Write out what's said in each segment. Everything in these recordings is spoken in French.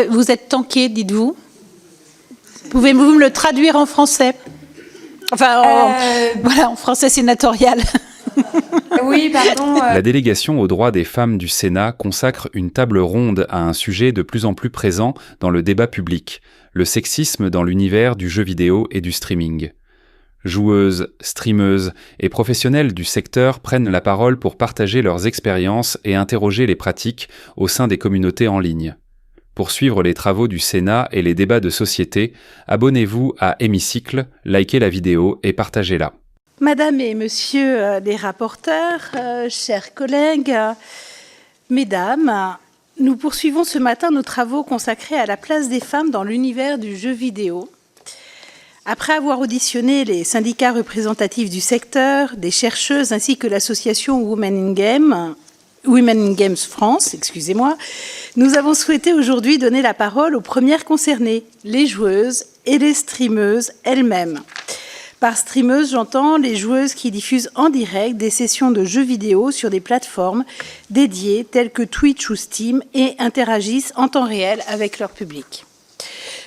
vous êtes tanké, dites-vous? Pouvez-vous me le traduire en français? Enfin, en français sénatorial. Oui, pardon. La délégation aux droits des femmes du Sénat consacre une table ronde à un sujet de plus en plus présent dans le débat public, le sexisme dans l'univers du jeu vidéo et du streaming. Joueuses, streameuses et professionnels du secteur prennent la parole pour partager leurs expériences et interroger les pratiques au sein des communautés en ligne. Pour suivre les travaux du Sénat et les débats de société, abonnez-vous à Hémicycle, likez la vidéo et partagez-la. Madame et Monsieur les rapporteurs, chers collègues, mesdames, nous poursuivons ce matin nos travaux consacrés à la place des femmes dans l'univers du jeu vidéo. Après avoir auditionné les syndicats représentatifs du secteur, des chercheuses ainsi que l'association Women in Games France, nous avons souhaité aujourd'hui donner la parole aux premières concernées, les joueuses et les streameuses elles-mêmes. Par streameuses, j'entends les joueuses qui diffusent en direct des sessions de jeux vidéo sur des plateformes dédiées telles que Twitch ou Steam et interagissent en temps réel avec leur public.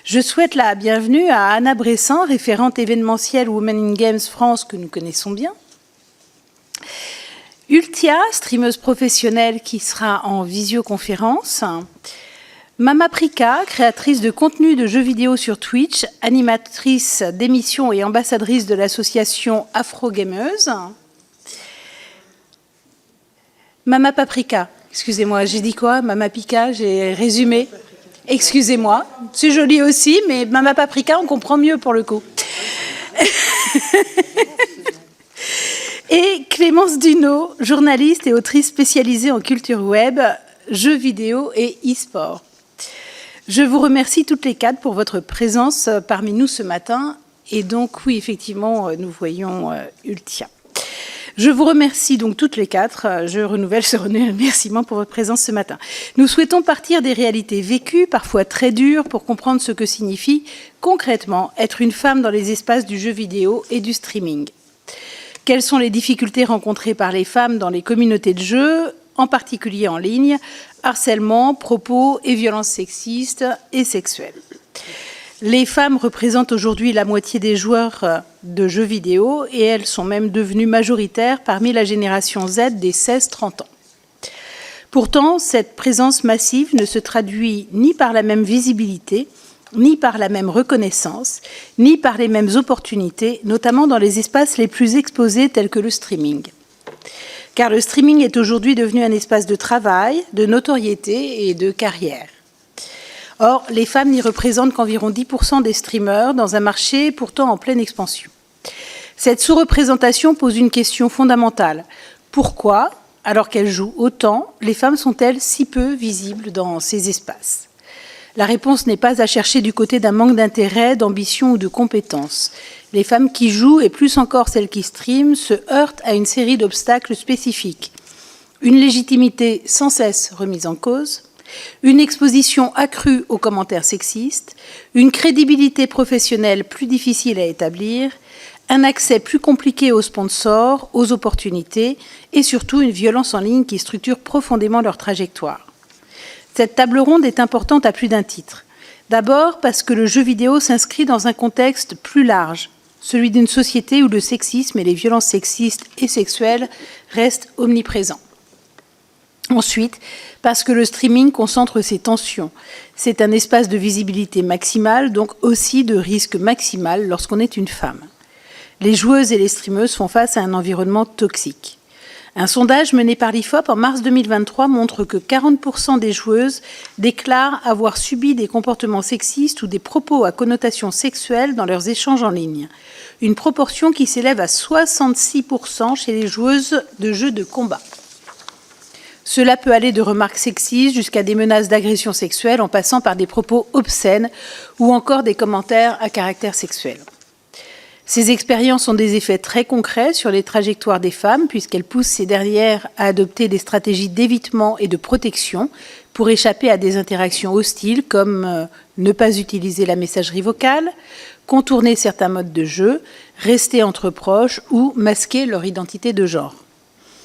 Je souhaite la bienvenue à Anna Bressan, référente événementielle Women in Games France que nous connaissons bien. Ultia, streameuse professionnelle qui sera en visioconférence. Mama Prika, créatrice de contenu de jeux vidéo sur Twitch, animatrice d'émissions et ambassadrice de l'association Afro-Gameuse. Mama Paprika, excusez-moi, j'ai dit quoi? Mama Pika, j'ai résumé. Excusez-moi, c'est joli aussi, mais Mama Paprika, on comprend mieux pour le coup. Et Clémence Duno, journaliste et autrice spécialisée en culture web, jeux vidéo et e-sport. Je vous remercie toutes les quatre pour votre présence parmi nous ce matin. Et donc, oui, effectivement, nous voyons Ultia. Je vous remercie donc toutes les quatre. Je renouvelle ce remerciement pour votre présence ce matin. Nous souhaitons partir des réalités vécues, parfois très dures, pour comprendre ce que signifie concrètement être une femme dans les espaces du jeu vidéo et du streaming. Quelles sont les difficultés rencontrées par les femmes dans les communautés de jeu, en particulier en ligne, harcèlement, propos et violences sexistes et sexuelles. Les femmes représentent aujourd'hui la moitié des joueurs de jeux vidéo et elles sont même devenues majoritaires parmi la génération Z des 16-30 ans. Pourtant, cette présence massive ne se traduit ni par la même visibilité, ni par la même reconnaissance, ni par les mêmes opportunités, notamment dans les espaces les plus exposés tels que le streaming. Car le streaming est aujourd'hui devenu un espace de travail, de notoriété et de carrière. Or, les femmes n'y représentent qu'environ 10% des streamers dans un marché pourtant en pleine expansion. Cette sous-représentation pose une question fondamentale. Pourquoi, alors qu'elles jouent autant, les femmes sont-elles si peu visibles dans ces espaces ? La réponse n'est pas à chercher du côté d'un manque d'intérêt, d'ambition ou de compétences. Les femmes qui jouent, et plus encore celles qui streament, se heurtent à une série d'obstacles spécifiques. Une légitimité sans cesse remise en cause, une exposition accrue aux commentaires sexistes, une crédibilité professionnelle plus difficile à établir, un accès plus compliqué aux sponsors, aux opportunités, et surtout une violence en ligne qui structure profondément leur trajectoire. Cette table ronde est importante à plus d'un titre. D'abord parce que le jeu vidéo s'inscrit dans un contexte plus large, celui d'une société où le sexisme et les violences sexistes et sexuelles restent omniprésents. Ensuite, parce que le streaming concentre ses tensions. C'est un espace de visibilité maximale, donc aussi de risque maximal lorsqu'on est une femme. Les joueuses et les streameuses font face à un environnement toxique. Un sondage mené par l'IFOP en mars 2023 montre que 40% des joueuses déclarent avoir subi des comportements sexistes ou des propos à connotation sexuelle dans leurs échanges en ligne. Une proportion qui s'élève à 66% chez les joueuses de jeux de combat. Cela peut aller de remarques sexistes jusqu'à des menaces d'agression sexuelle en passant par des propos obscènes ou encore des commentaires à caractère sexuel. Ces expériences ont des effets très concrets sur les trajectoires des femmes puisqu'elles poussent ces dernières à adopter des stratégies d'évitement et de protection pour échapper à des interactions hostiles comme ne pas utiliser la messagerie vocale, contourner certains modes de jeu, rester entre proches ou masquer leur identité de genre.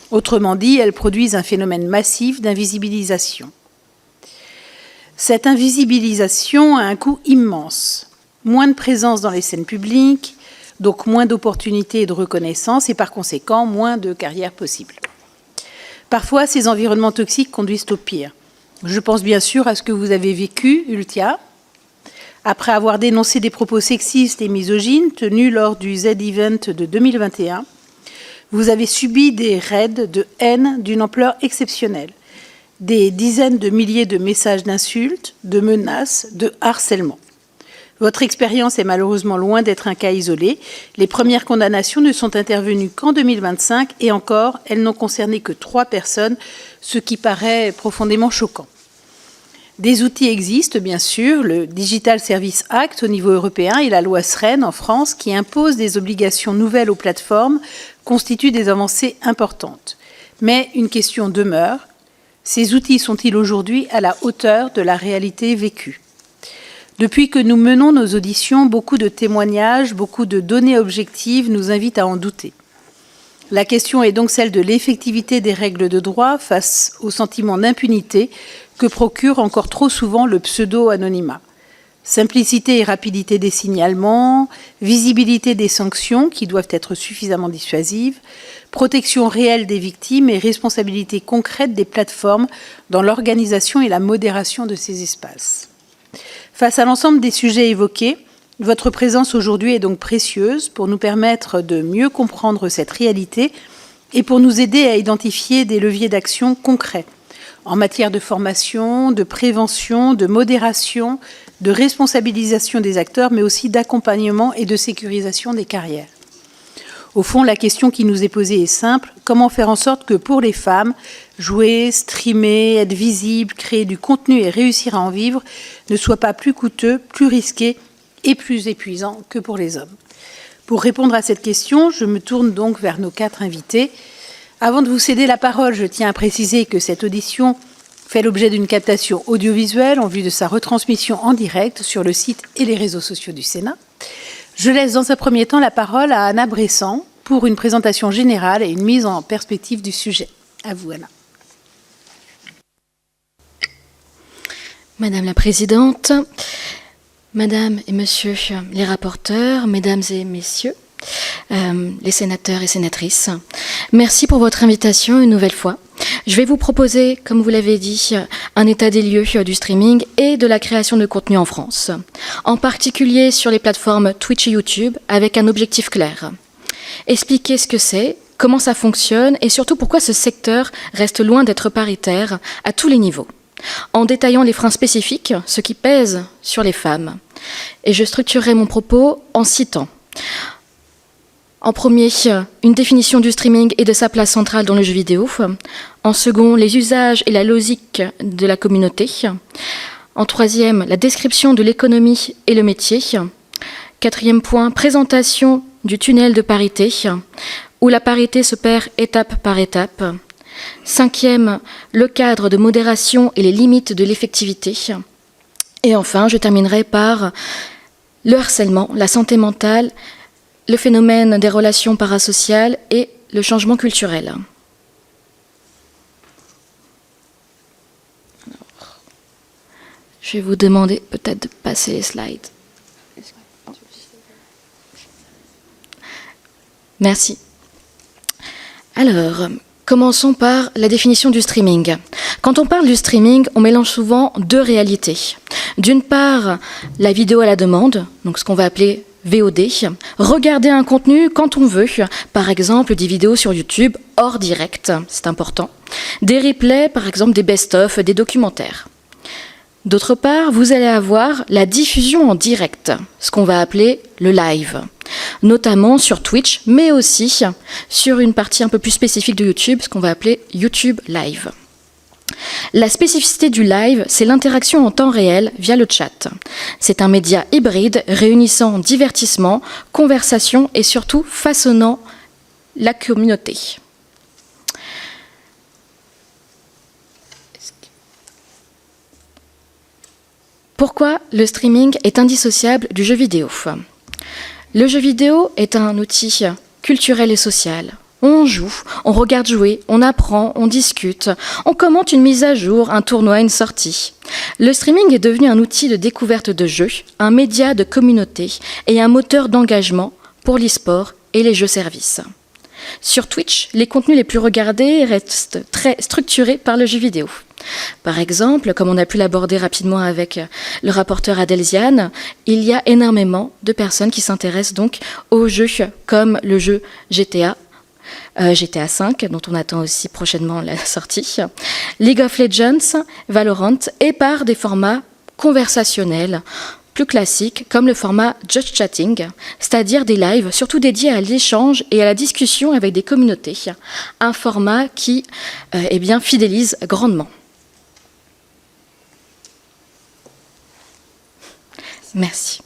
Autrement dit, elles produisent un phénomène massif d'invisibilisation. Cette invisibilisation a un coût immense. Moins de présence dans les scènes publiques, donc moins d'opportunités et de reconnaissance, et par conséquent, moins de carrières possibles. Parfois, ces environnements toxiques conduisent au pire. Je pense bien sûr à ce que vous avez vécu, Ultia, après avoir dénoncé des propos sexistes et misogynes tenus lors du Z-Event de 2021. Vous avez subi des raids de haine d'une ampleur exceptionnelle. Des dizaines de milliers de messages d'insultes, de menaces, de harcèlement. Votre expérience est malheureusement loin d'être un cas isolé. Les premières condamnations ne sont intervenues qu'en 2025 et encore, elles n'ont concerné que 3 personnes, ce qui paraît profondément choquant. Des outils existent, bien sûr, le Digital Service Act au niveau européen et la loi SREN en France qui imposent des obligations nouvelles aux plateformes constituent des avancées importantes. Mais une question demeure. Ces outils sont-ils aujourd'hui à la hauteur de la réalité vécue ? Depuis que nous menons nos auditions, beaucoup de témoignages, beaucoup de données objectives nous invitent à en douter. La question est donc celle de l'effectivité des règles de droit face au sentiment d'impunité que procure encore trop souvent le pseudo-anonymat. Simplicité et rapidité des signalements, visibilité des sanctions qui doivent être suffisamment dissuasives, protection réelle des victimes et responsabilité concrète des plateformes dans l'organisation et la modération de ces espaces. Face à l'ensemble des sujets évoqués, votre présence aujourd'hui est donc précieuse pour nous permettre de mieux comprendre cette réalité et pour nous aider à identifier des leviers d'action concrets en matière de formation, de prévention, de modération, de responsabilisation des acteurs, mais aussi d'accompagnement et de sécurisation des carrières. Au fond, la question qui nous est posée est simple. Comment faire en sorte que pour les femmes, jouer, streamer, être visible, créer du contenu et réussir à en vivre ne soit pas plus coûteux, plus risqué et plus épuisant que pour les hommes? Pour répondre à cette question, je me tourne donc vers nos 4 invités. Avant de vous céder la parole, je tiens à préciser que cette audition fait l'objet d'une captation audiovisuelle en vue de sa retransmission en direct sur le site et les réseaux sociaux du Sénat. Je laisse dans un premier temps la parole à Anna Bressan pour une présentation générale et une mise en perspective du sujet. À vous, Anna. Madame la Présidente, Madame et Monsieur les rapporteurs, Mesdames et Messieurs, les sénateurs et sénatrices, merci pour votre invitation une nouvelle fois. Je vais vous proposer, comme vous l'avez dit, un état des lieux du streaming et de la création de contenu en France, en particulier sur les plateformes Twitch et YouTube, avec un objectif clair. Expliquer ce que c'est, comment ça fonctionne et surtout pourquoi ce secteur reste loin d'être paritaire à tous les niveaux, en détaillant les freins spécifiques, ce qui pèse sur les femmes. Et je structurerai mon propos en citant. En premier, une définition du streaming et de sa place centrale dans le jeu vidéo. En second, les usages et la logique de la communauté. En troisième, la description de l'économie et le métier. Quatrième point, présentation du tunnel de parité, où la parité se perd étape par étape. Cinquième, le cadre de modération et les limites de l'effectivité. Et enfin, je terminerai par le harcèlement, la santé mentale, le phénomène des relations parasociales et le changement culturel. Alors, je vais vous demander peut-être de passer les slides. Merci. Alors, commençons par la définition du streaming. Quand on parle du streaming, on mélange souvent 2 réalités. D'une part, la vidéo à la demande, donc ce qu'on va appeler VOD, regarder un contenu quand on veut, par exemple des vidéos sur YouTube hors direct, c'est important, des replays, par exemple des best-of, des documentaires. D'autre part, vous allez avoir la diffusion en direct, ce qu'on va appeler le live, notamment sur Twitch, mais aussi sur une partie un peu plus spécifique de YouTube, ce qu'on va appeler YouTube Live. La spécificité du live, c'est l'interaction en temps réel via le chat. C'est un média hybride réunissant divertissement, conversation et surtout façonnant la communauté. Pourquoi le streaming est indissociable du jeu vidéo ? Le jeu vidéo est un outil culturel et social, On joue, on regarde jouer, on apprend, on discute, on commente une mise à jour, un tournoi, une sortie. Le streaming est devenu un outil de découverte de jeux, un média de communauté et un moteur d'engagement pour l'e-sport et les jeux-services. Sur Twitch, les contenus les plus regardés restent très structurés par le jeu vidéo. Par exemple, comme on a pu l'aborder rapidement avec le rapporteur Adelziane, il y a énormément de personnes qui s'intéressent donc aux jeux comme le jeu GTA 5, dont on attend aussi prochainement la sortie, League of Legends, Valorant, et par des formats conversationnels plus classiques comme le format Just Chatting, c'est-à-dire des lives surtout dédiés à l'échange et à la discussion avec des communautés, un format qui fidélise grandement. Merci.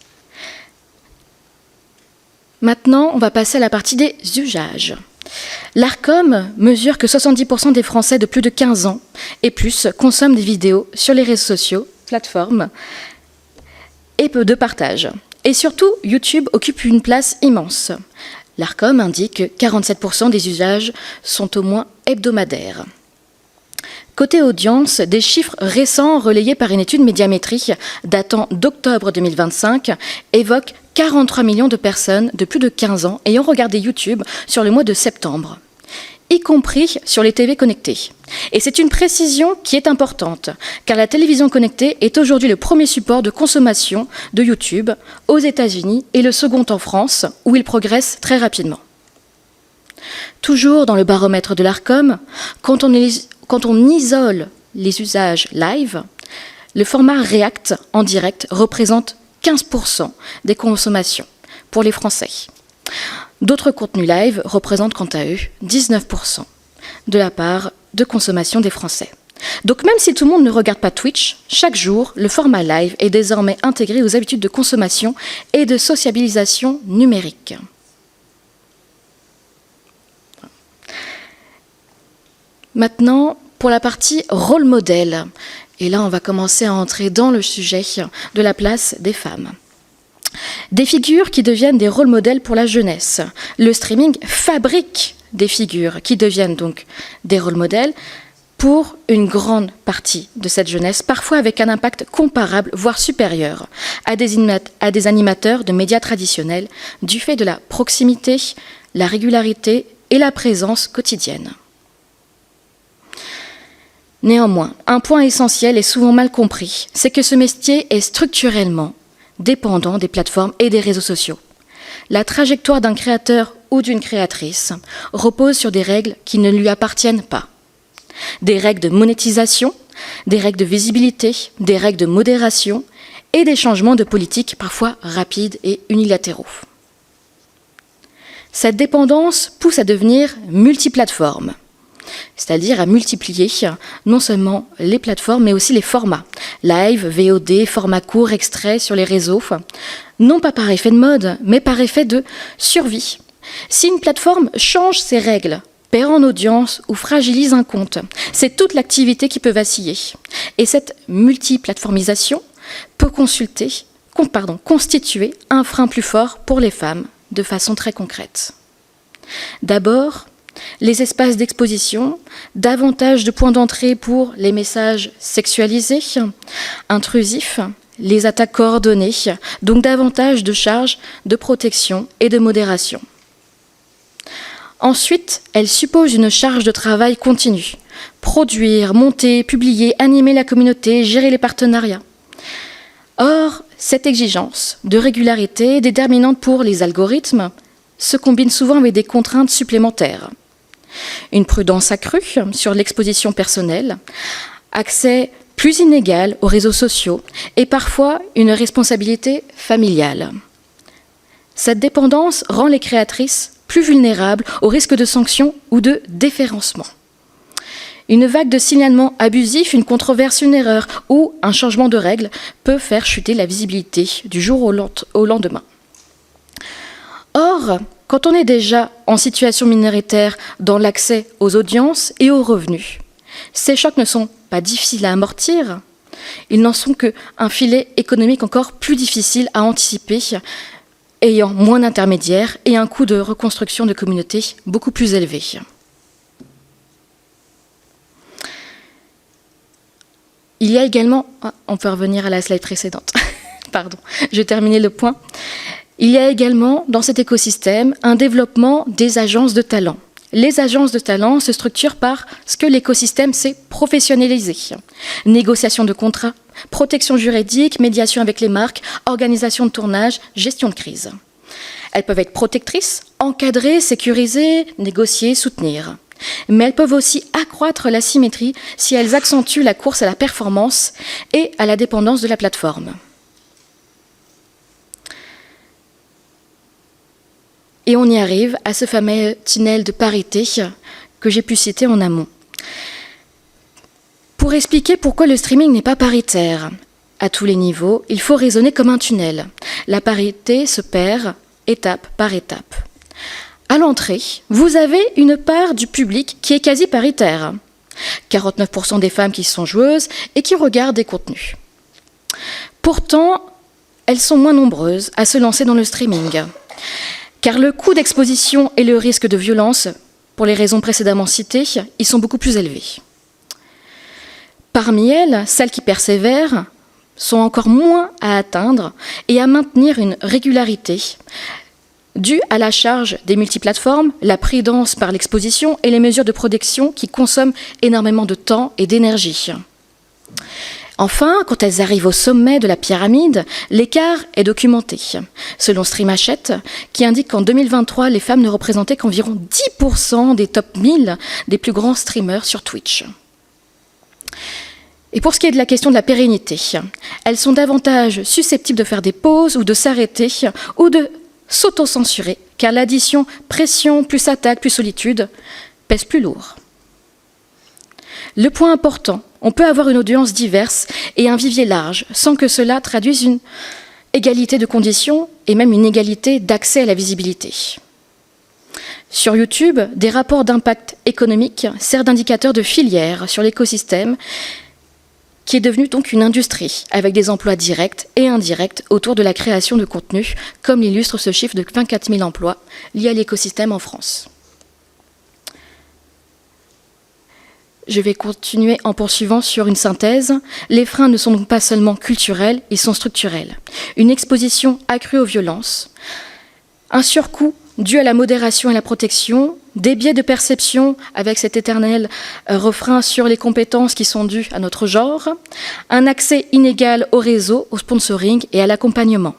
Maintenant, on va passer à la partie des usages. L'Arcom mesure que 70% des Français de plus de 15 ans et plus consomment des vidéos sur les réseaux sociaux, plateformes et peu de partage. Et surtout, YouTube occupe une place immense. L'Arcom indique que 47% des usages sont au moins hebdomadaires. Côté audience, des chiffres récents relayés par une étude médiamétrique datant d'octobre 2025 évoquent 43 millions de personnes de plus de 15 ans ayant regardé YouTube sur le mois de septembre, y compris sur les TV connectées. Et c'est une précision qui est importante, car la télévision connectée est aujourd'hui le premier support de consommation de YouTube aux États-Unis et le second en France, où il progresse très rapidement. Toujours dans le baromètre de l'Arcom, quand on isole les usages live, le format React en direct représente 15% des consommations pour les Français. D'autres contenus live représentent quant à eux 19% de la part de consommation des Français. Donc même si tout le monde ne regarde pas Twitch, chaque jour, le format live est désormais intégré aux habitudes de consommation et de sociabilisation numérique. Maintenant, pour la partie rôle modèle. Et là, on va commencer à entrer dans le sujet de la place des femmes. Des figures qui deviennent des rôles modèles pour la jeunesse. Le streaming fabrique des figures qui deviennent donc des rôles modèles pour une grande partie de cette jeunesse, parfois avec un impact comparable, voire supérieur, à des animateurs de médias traditionnels, du fait de la proximité, la régularité et la présence quotidienne. Néanmoins, un point essentiel et souvent mal compris, c'est que ce métier est structurellement dépendant des plateformes et des réseaux sociaux. La trajectoire d'un créateur ou d'une créatrice repose sur des règles qui ne lui appartiennent pas. Des règles de monétisation, des règles de visibilité, des règles de modération et des changements de politique parfois rapides et unilatéraux. Cette dépendance pousse à devenir multiplateforme, c'est-à-dire à multiplier non seulement les plateformes, mais aussi les formats. Live, VOD, format court, extrait sur les réseaux, non pas par effet de mode, mais par effet de survie. Si une plateforme change ses règles, perd en audience ou fragilise un compte, c'est toute l'activité qui peut vaciller. Et cette multiplateformisation peut constituer un frein plus fort pour les femmes de façon très concrète. D'abord, les espaces d'exposition, davantage de points d'entrée pour les messages sexualisés, intrusifs, les attaques coordonnées, donc davantage de charges de protection et de modération. Ensuite, elle suppose une charge de travail continue. Produire, monter, publier, animer la communauté, gérer les partenariats. Or, cette exigence de régularité déterminante pour les algorithmes se combine souvent avec des contraintes supplémentaires. Une prudence accrue sur l'exposition personnelle, accès plus inégal aux réseaux sociaux et parfois une responsabilité familiale. Cette dépendance rend les créatrices plus vulnérables au risque de sanctions ou de déréférencement. Une vague de signalements abusifs, une controverse, une erreur ou un changement de règle peut faire chuter la visibilité du jour au lendemain. Or, quand on est déjà en situation minoritaire dans l'accès aux audiences et aux revenus, ces chocs ne sont pas difficiles à amortir, ils n'en sont qu'un filet économique encore plus difficile à anticiper ayant moins d'intermédiaires et un coût de reconstruction de communauté beaucoup plus élevé. Il y a également, on peut revenir à la slide précédente, pardon, je vais terminer le point. Il y a également dans cet écosystème un développement des agences de talent. Les agences de talent se structurent par ce que l'écosystème s'est professionnalisé. Négociation de contrats, protection juridique, médiation avec les marques, organisation de tournage, gestion de crise. Elles peuvent être protectrices, encadrer, sécuriser, négocier, soutenir. Mais elles peuvent aussi accroître la symétrie si elles accentuent la course à la performance et à la dépendance de la plateforme. Et on y arrive à ce fameux tunnel de parité que j'ai pu citer en amont. Pour expliquer pourquoi le streaming n'est pas paritaire à tous les niveaux, il faut raisonner comme un tunnel. La parité se perd étape par étape. À l'entrée, vous avez une part du public qui est quasi paritaire. 49% des femmes qui sont joueuses et qui regardent des contenus. Pourtant, elles sont moins nombreuses à se lancer dans le streaming. Car le coût d'exposition et le risque de violence, pour les raisons précédemment citées, ils sont beaucoup plus élevés. Parmi elles, celles qui persévèrent sont encore moins à atteindre et à maintenir une régularité due à la charge des multiplateformes, la prudence par l'exposition et les mesures de protection qui consomment énormément de temps et d'énergie. Enfin, quand elles arrivent au sommet de la pyramide, l'écart est documenté. Selon StreamHachette, qui indique qu'en 2023, les femmes ne représentaient qu'environ 10% des top 1000 des plus grands streamers sur Twitch. Et pour ce qui est de la question de la pérennité, elles sont davantage susceptibles de faire des pauses ou de s'arrêter ou de s'auto-censurer, car l'addition pression plus attaque plus solitude pèse plus lourd. Le point important, on peut avoir une audience diverse et un vivier large, sans que cela traduise une égalité de conditions et même une égalité d'accès à la visibilité. Sur YouTube, des rapports d'impact économique servent d'indicateur de filière sur l'écosystème, qui est devenu donc une industrie, avec des emplois directs et indirects autour de la création de contenu, comme l'illustre ce chiffre de 24 000 emplois liés à l'écosystème en France. Je vais continuer en poursuivant sur une synthèse. Les freins ne sont donc pas seulement culturels, ils sont structurels. Une exposition accrue aux violences, un surcoût dû à la modération et la protection, des biais de perception avec cet éternel refrain sur les compétences qui sont dues à notre genre, un accès inégal au réseau, au sponsoring et à l'accompagnement.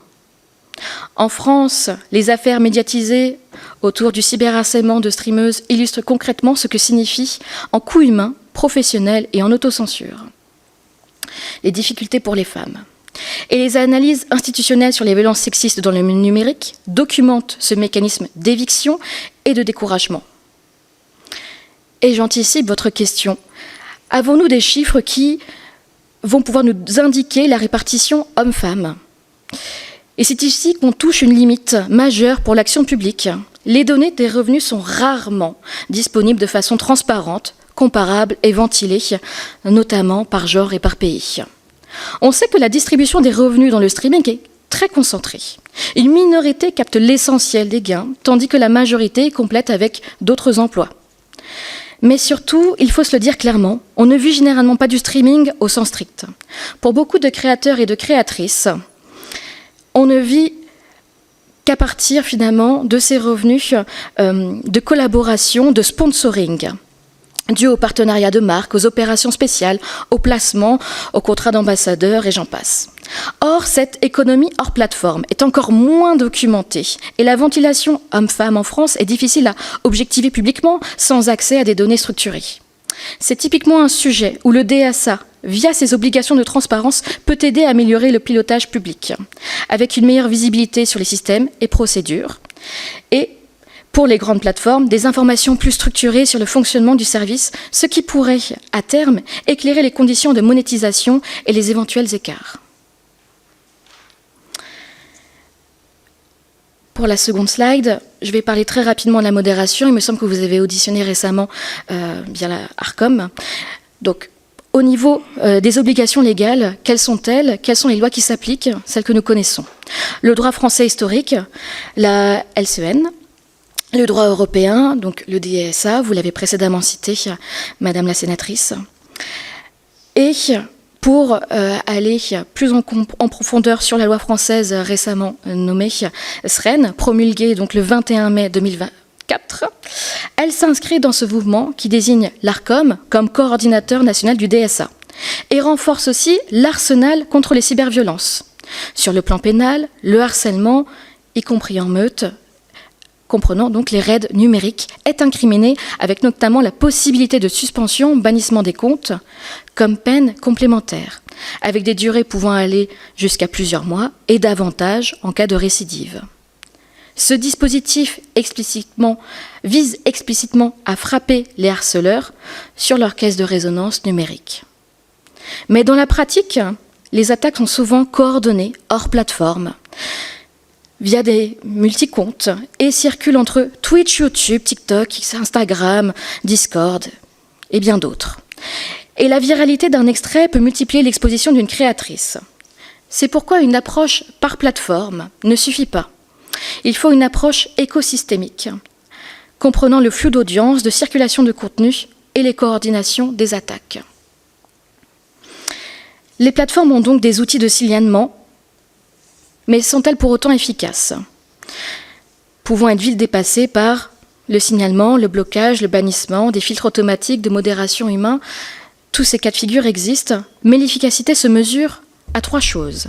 En France, les affaires médiatisées autour du cyberharcèlement de streameuses illustrent concrètement ce que signifie en coût humain, professionnel et en autocensure les difficultés pour les femmes. Et les analyses institutionnelles sur les violences sexistes dans le numérique documentent ce mécanisme d'éviction et de découragement. Et j'anticipe votre question. Avons-nous des chiffres qui vont pouvoir nous indiquer la répartition homme-femme ? Et c'est ici qu'on touche une limite majeure pour l'action publique. Les données des revenus sont rarement disponibles de façon transparente, comparable et ventilée, notamment par genre et par pays. On sait que la distribution des revenus dans le streaming est très concentrée. Une minorité capte l'essentiel des gains, tandis que la majorité est complète avec d'autres emplois. Mais surtout, il faut se le dire clairement, on ne vit généralement pas du streaming au sens strict. Pour beaucoup de créateurs et de créatrices, on ne vit qu'à partir finalement de ces revenus de collaboration, de sponsoring, dû aux partenariats de marques, aux opérations spéciales, aux placements, aux contrats d'ambassadeurs et j'en passe. Or, cette économie hors plateforme est encore moins documentée et la ventilation homme-femme en France est difficile à objectiver publiquement sans accès à des données structurées. C'est typiquement un sujet où le DSA, via ses obligations de transparence, peut aider à améliorer le pilotage public, avec une meilleure visibilité sur les systèmes et procédures, et pour les grandes plateformes, des informations plus structurées sur le fonctionnement du service, ce qui pourrait, à terme, éclairer les conditions de monétisation et les éventuels écarts. Pour la seconde slide, je vais parler très rapidement de la modération. Il me semble que vous avez auditionné récemment via la Arcom. Donc, Au niveau des obligations légales, quelles sont-elles? Quelles sont les lois qui s'appliquent? Celles que nous connaissons. Le droit français historique, la LCN, le droit européen, donc le DSA, vous l'avez précédemment cité, Madame la sénatrice. Et pour aller plus en profondeur sur la loi française récemment nommée SREN, promulguée donc le 21 mai 2024, elle s'inscrit dans ce mouvement qui désigne l'ARCOM comme coordinateur national du DSA et renforce aussi l'arsenal contre les cyberviolences. Sur le plan pénal, le harcèlement, y compris en meute, comprenant donc les raids numériques, est incriminé avec notamment la possibilité de suspension, bannissement des comptes, comme peine complémentaire, avec des durées pouvant aller jusqu'à plusieurs mois et davantage en cas de récidive. Ce dispositif vise explicitement à frapper les harceleurs sur leur caisse de résonance numérique. Mais dans la pratique, les attaques sont souvent coordonnées hors plateforme, via des multicomptes, et circulent entre Twitch, YouTube, TikTok, Instagram, Discord et bien d'autres. Et la viralité d'un extrait peut multiplier l'exposition d'une créatrice. C'est pourquoi une approche par plateforme ne suffit pas. Il faut une approche écosystémique, comprenant le flux d'audience, de circulation de contenu et les coordinations des attaques. Les plateformes ont donc des outils de signalement, mais sont-elles pour autant efficaces? Pouvant être vite dépassées par le signalement, le blocage, le bannissement, des filtres automatiques de modération humain, tous ces cas de figure existent, mais l'efficacité se mesure à 3 choses.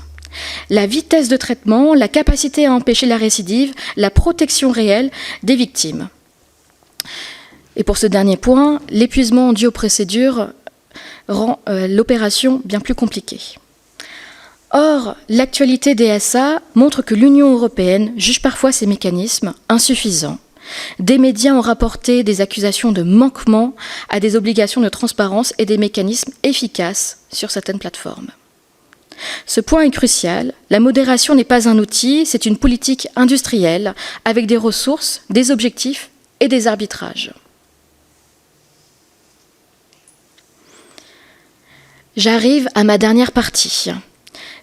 La vitesse de traitement, la capacité à empêcher la récidive, la protection réelle des victimes. Et pour ce dernier point, l'épuisement dû aux procédures rend l'opération bien plus compliquée. Or, l'actualité DSA montre que l'Union européenne juge parfois ces mécanismes insuffisants. Des médias ont rapporté des accusations de manquement à des obligations de transparence et des mécanismes efficaces sur certaines plateformes. Ce point est crucial. La modération n'est pas un outil, c'est une politique industrielle avec des ressources, des objectifs et des arbitrages. J'arrive à ma dernière partie,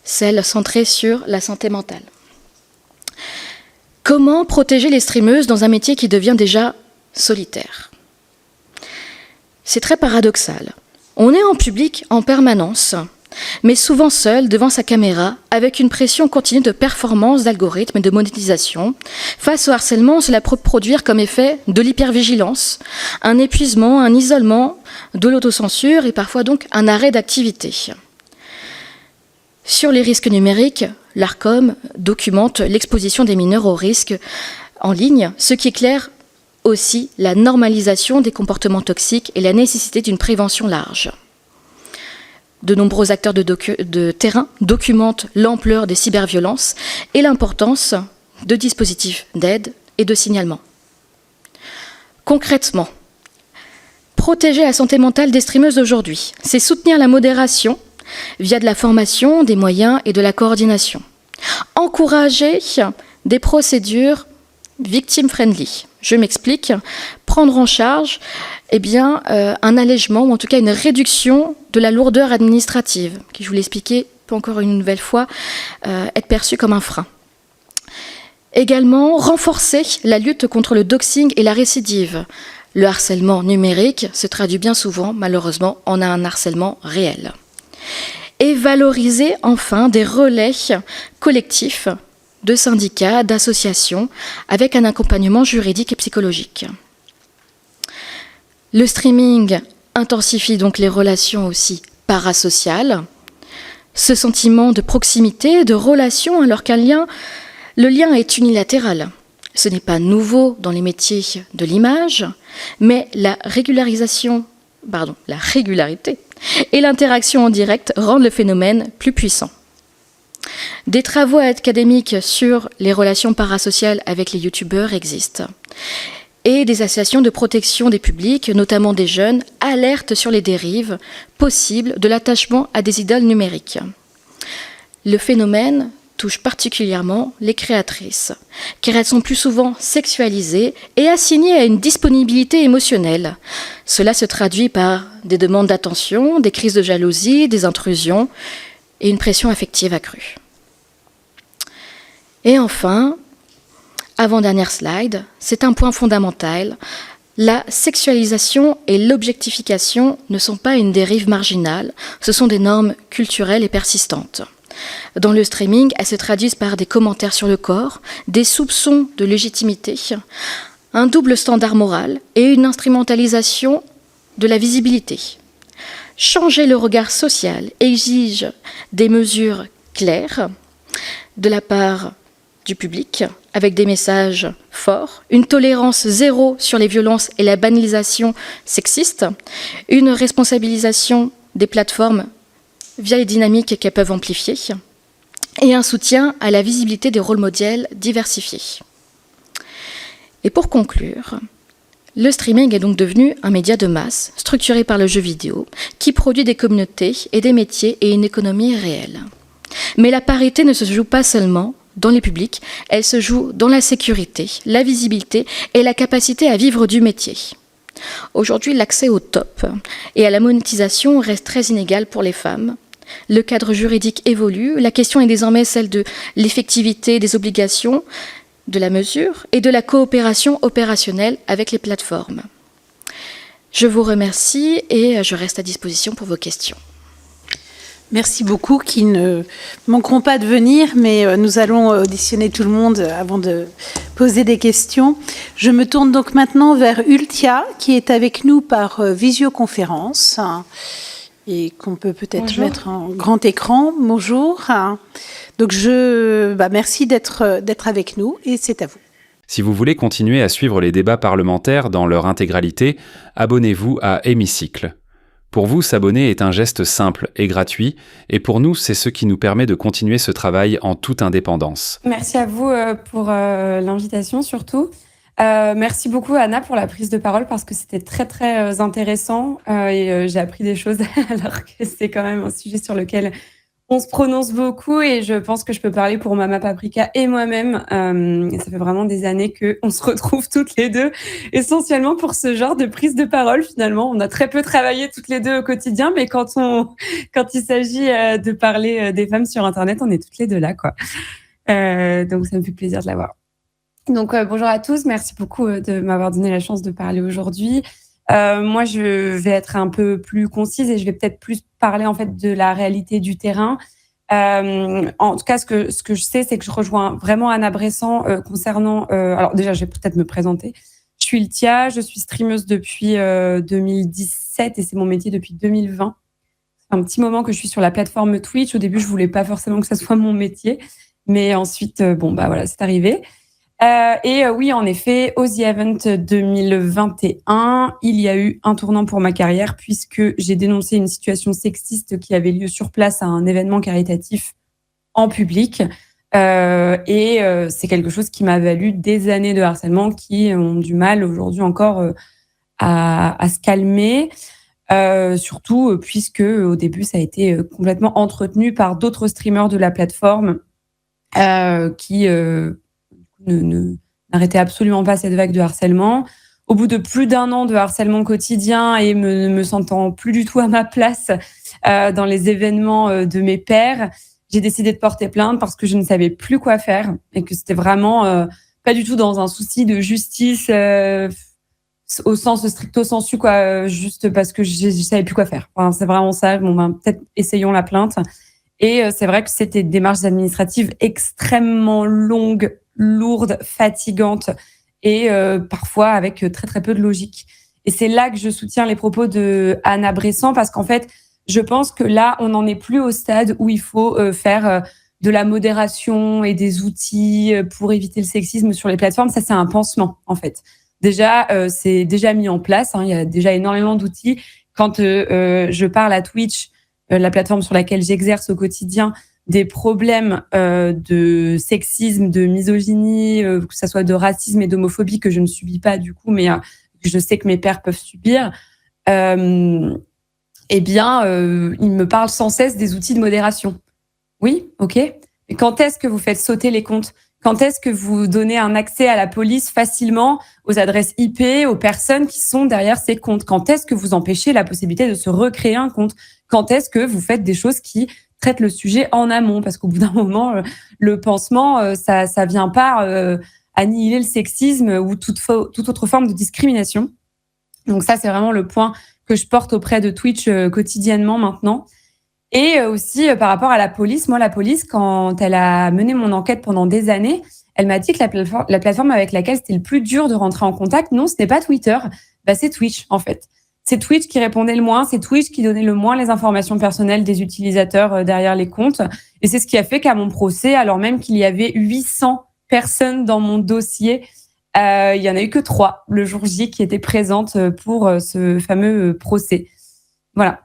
celle centrée sur la santé mentale. Comment protéger les streameuses dans un métier qui devient déjà solitaire? C'est très paradoxal. On est en public en permanence, mais souvent seul devant sa caméra, avec une pression continue de performance, d'algorithmes et de monétisation. Face au harcèlement, cela peut produire comme effet de l'hypervigilance, un épuisement, un isolement, de l'autocensure et parfois donc un arrêt d'activité. Sur les risques numériques, l'ARCOM documente l'exposition des mineurs aux risques en ligne, ce qui éclaire aussi la normalisation des comportements toxiques et la nécessité d'une prévention large. De nombreux acteurs de terrain documentent l'ampleur des cyberviolences et l'importance de dispositifs d'aide et de signalement. Concrètement, protéger la santé mentale des streameuses d'aujourd'hui, c'est soutenir la modération via de la formation, des moyens et de la coordination. Encourager des procédures victim-friendly. Je m'explique. Prendre en charge un allègement ou en tout cas une réduction de la lourdeur administrative, qui, je vous l'expliquais, peut encore une nouvelle fois être perçue comme un frein. Également, renforcer la lutte contre le doxing et la récidive. Le harcèlement numérique se traduit bien souvent, malheureusement, en un harcèlement réel. Et valoriser enfin des relais collectifs de syndicats, d'associations, avec un accompagnement juridique et psychologique. Le streaming intensifie donc les relations aussi parasociales, ce sentiment de proximité, de relation, alors qu'un lien, le lien est unilatéral. Ce n'est pas nouveau dans les métiers de l'image, mais la régularité et l'interaction en direct rendent le phénomène plus puissant. Des travaux académiques sur les relations parasociales avec les youtubeurs existent. Et des associations de protection des publics, notamment des jeunes, alertent sur les dérives possibles de l'attachement à des idoles numériques. Le phénomène touche particulièrement les créatrices, car elles sont plus souvent sexualisées et assignées à une disponibilité émotionnelle. Cela se traduit par des demandes d'attention, des crises de jalousie, des intrusions et une pression affective accrue. Et enfin, avant-dernière slide, c'est un point fondamental. La sexualisation et l'objectification ne sont pas une dérive marginale, ce sont des normes culturelles et persistantes. Dans le streaming, elles se traduisent par des commentaires sur le corps, des soupçons de légitimité, un double standard moral et une instrumentalisation de la visibilité. Changer le regard social exige des mesures claires de la part du public, avec des messages forts, une tolérance zéro sur les violences et la banalisation sexiste, une responsabilisation des plateformes via les dynamiques qu'elles peuvent amplifier, et un soutien à la visibilité des rôles modèles diversifiés. Et pour conclure, le streaming est donc devenu un média de masse, structuré par le jeu vidéo, qui produit des communautés et des métiers et une économie réelle. Mais la parité ne se joue pas seulement dans les publics, elle se joue dans la sécurité, la visibilité et la capacité à vivre du métier. Aujourd'hui, l'accès au top et à la monétisation reste très inégal pour les femmes. Le cadre juridique évolue, la question est désormais celle de l'effectivité des obligations, de la mesure et de la coopération opérationnelle avec les plateformes. Je vous remercie et je reste à disposition pour vos questions. Merci beaucoup, qui ne manqueront pas de venir, mais nous allons auditionner tout le monde avant de poser des questions. Je me tourne donc maintenant vers Ultia, qui est avec nous par visioconférence et qu'on peut peut-être mettre en grand écran. Bonjour. Donc, merci d'être avec nous et c'est à vous. Si vous voulez continuer à suivre les débats parlementaires dans leur intégralité, abonnez-vous à Hémicycle. Pour vous, s'abonner est un geste simple et gratuit, et pour nous, c'est ce qui nous permet de continuer ce travail en toute indépendance. Merci à vous pour l'invitation surtout. Merci beaucoup Anna pour la prise de parole parce que c'était très très intéressant et j'ai appris des choses alors que c'est quand même un sujet sur lequel on se prononce beaucoup et je pense que je peux parler pour Mama Paprika et moi-même. Et ça fait vraiment des années qu'on se retrouve toutes les deux, essentiellement pour ce genre de prise de parole. Finalement, on a très peu travaillé toutes les deux au quotidien, mais quand il s'agit de parler des femmes sur Internet, on est toutes les deux là, quoi. Donc ça me fait plaisir de l'avoir. Donc bonjour à tous, merci beaucoup de m'avoir donné la chance de parler aujourd'hui. Moi, je vais être un peu plus concise et je vais peut-être plus parler en fait de la réalité du terrain. En tout cas, ce que je sais, c'est que je rejoins vraiment Anna Bressan concernant. Alors déjà, je vais peut-être me présenter. Je suis Ultia, je suis streameuse depuis 2017 et c'est mon métier depuis 2020. C'est un petit moment que je suis sur la plateforme Twitch. Au début, je voulais pas forcément que ça soit mon métier, mais ensuite, voilà, c'est arrivé. Oui, en effet, au The Event 2021, il y a eu un tournant pour ma carrière puisque j'ai dénoncé une situation sexiste qui avait lieu sur place à un événement caritatif en public. C'est quelque chose qui m'a valu des années de harcèlement qui ont du mal aujourd'hui encore à se calmer. Surtout puisque au début, ça a été complètement entretenu par d'autres streamers de la plateforme qui... n'arrêtait absolument pas cette vague de harcèlement. Au bout de plus d'1 an de harcèlement quotidien et me sentant plus du tout à ma place dans les événements de mes pairs, j'ai décidé de porter plainte parce que je ne savais plus quoi faire et que c'était vraiment pas du tout dans un souci de justice au sens stricto sensu, quoi, juste parce que je savais plus quoi faire. Enfin, c'est vraiment ça. Bon, peut-être essayons la plainte. Et c'est vrai que c'était des démarches administratives extrêmement longues, lourde, fatigante et parfois avec très très peu de logique. Et c'est là que je soutiens les propos de Anna Bressan parce qu'en fait, je pense que là, on n'en est plus au stade où il faut faire de la modération et des outils pour éviter le sexisme sur les plateformes. Ça, c'est un pansement, en fait. Déjà, c'est déjà mis en place. Il y a déjà énormément d'outils. Quand je parle à Twitch, la plateforme sur laquelle j'exerce au quotidien, des problèmes de sexisme, de misogynie, que ça soit de racisme et d'homophobie que je ne subis pas du coup, mais que je sais que mes pairs peuvent subir, ils me parlent sans cesse des outils de modération. Oui, ok. Mais quand est-ce que vous faites sauter les comptes ? Quand est-ce que vous donnez un accès à la police facilement aux adresses IP, aux personnes qui sont derrière ces comptes ? Quand est-ce que vous empêchez la possibilité de se recréer un compte ? Quand est-ce que vous faites des choses qui traitent le sujet en amont ? Parce qu'au bout d'un moment, le pansement, ça vient pas annihiler le sexisme ou toute autre forme de discrimination. Donc ça, c'est vraiment le point que je porte auprès de Twitch quotidiennement maintenant. Et aussi, par rapport à la police, moi, la police, quand elle a mené mon enquête pendant des années, elle m'a dit que la plateforme avec laquelle c'était le plus dur de rentrer en contact, non, ce n'est pas Twitter, c'est Twitch, en fait. C'est Twitch qui répondait le moins, c'est Twitch qui donnait le moins les informations personnelles des utilisateurs derrière les comptes. Et c'est ce qui a fait qu'à mon procès, alors même qu'il y avait 800 personnes dans mon dossier, il y en a eu que 3 le jour J qui étaient présentes pour ce fameux procès. Voilà.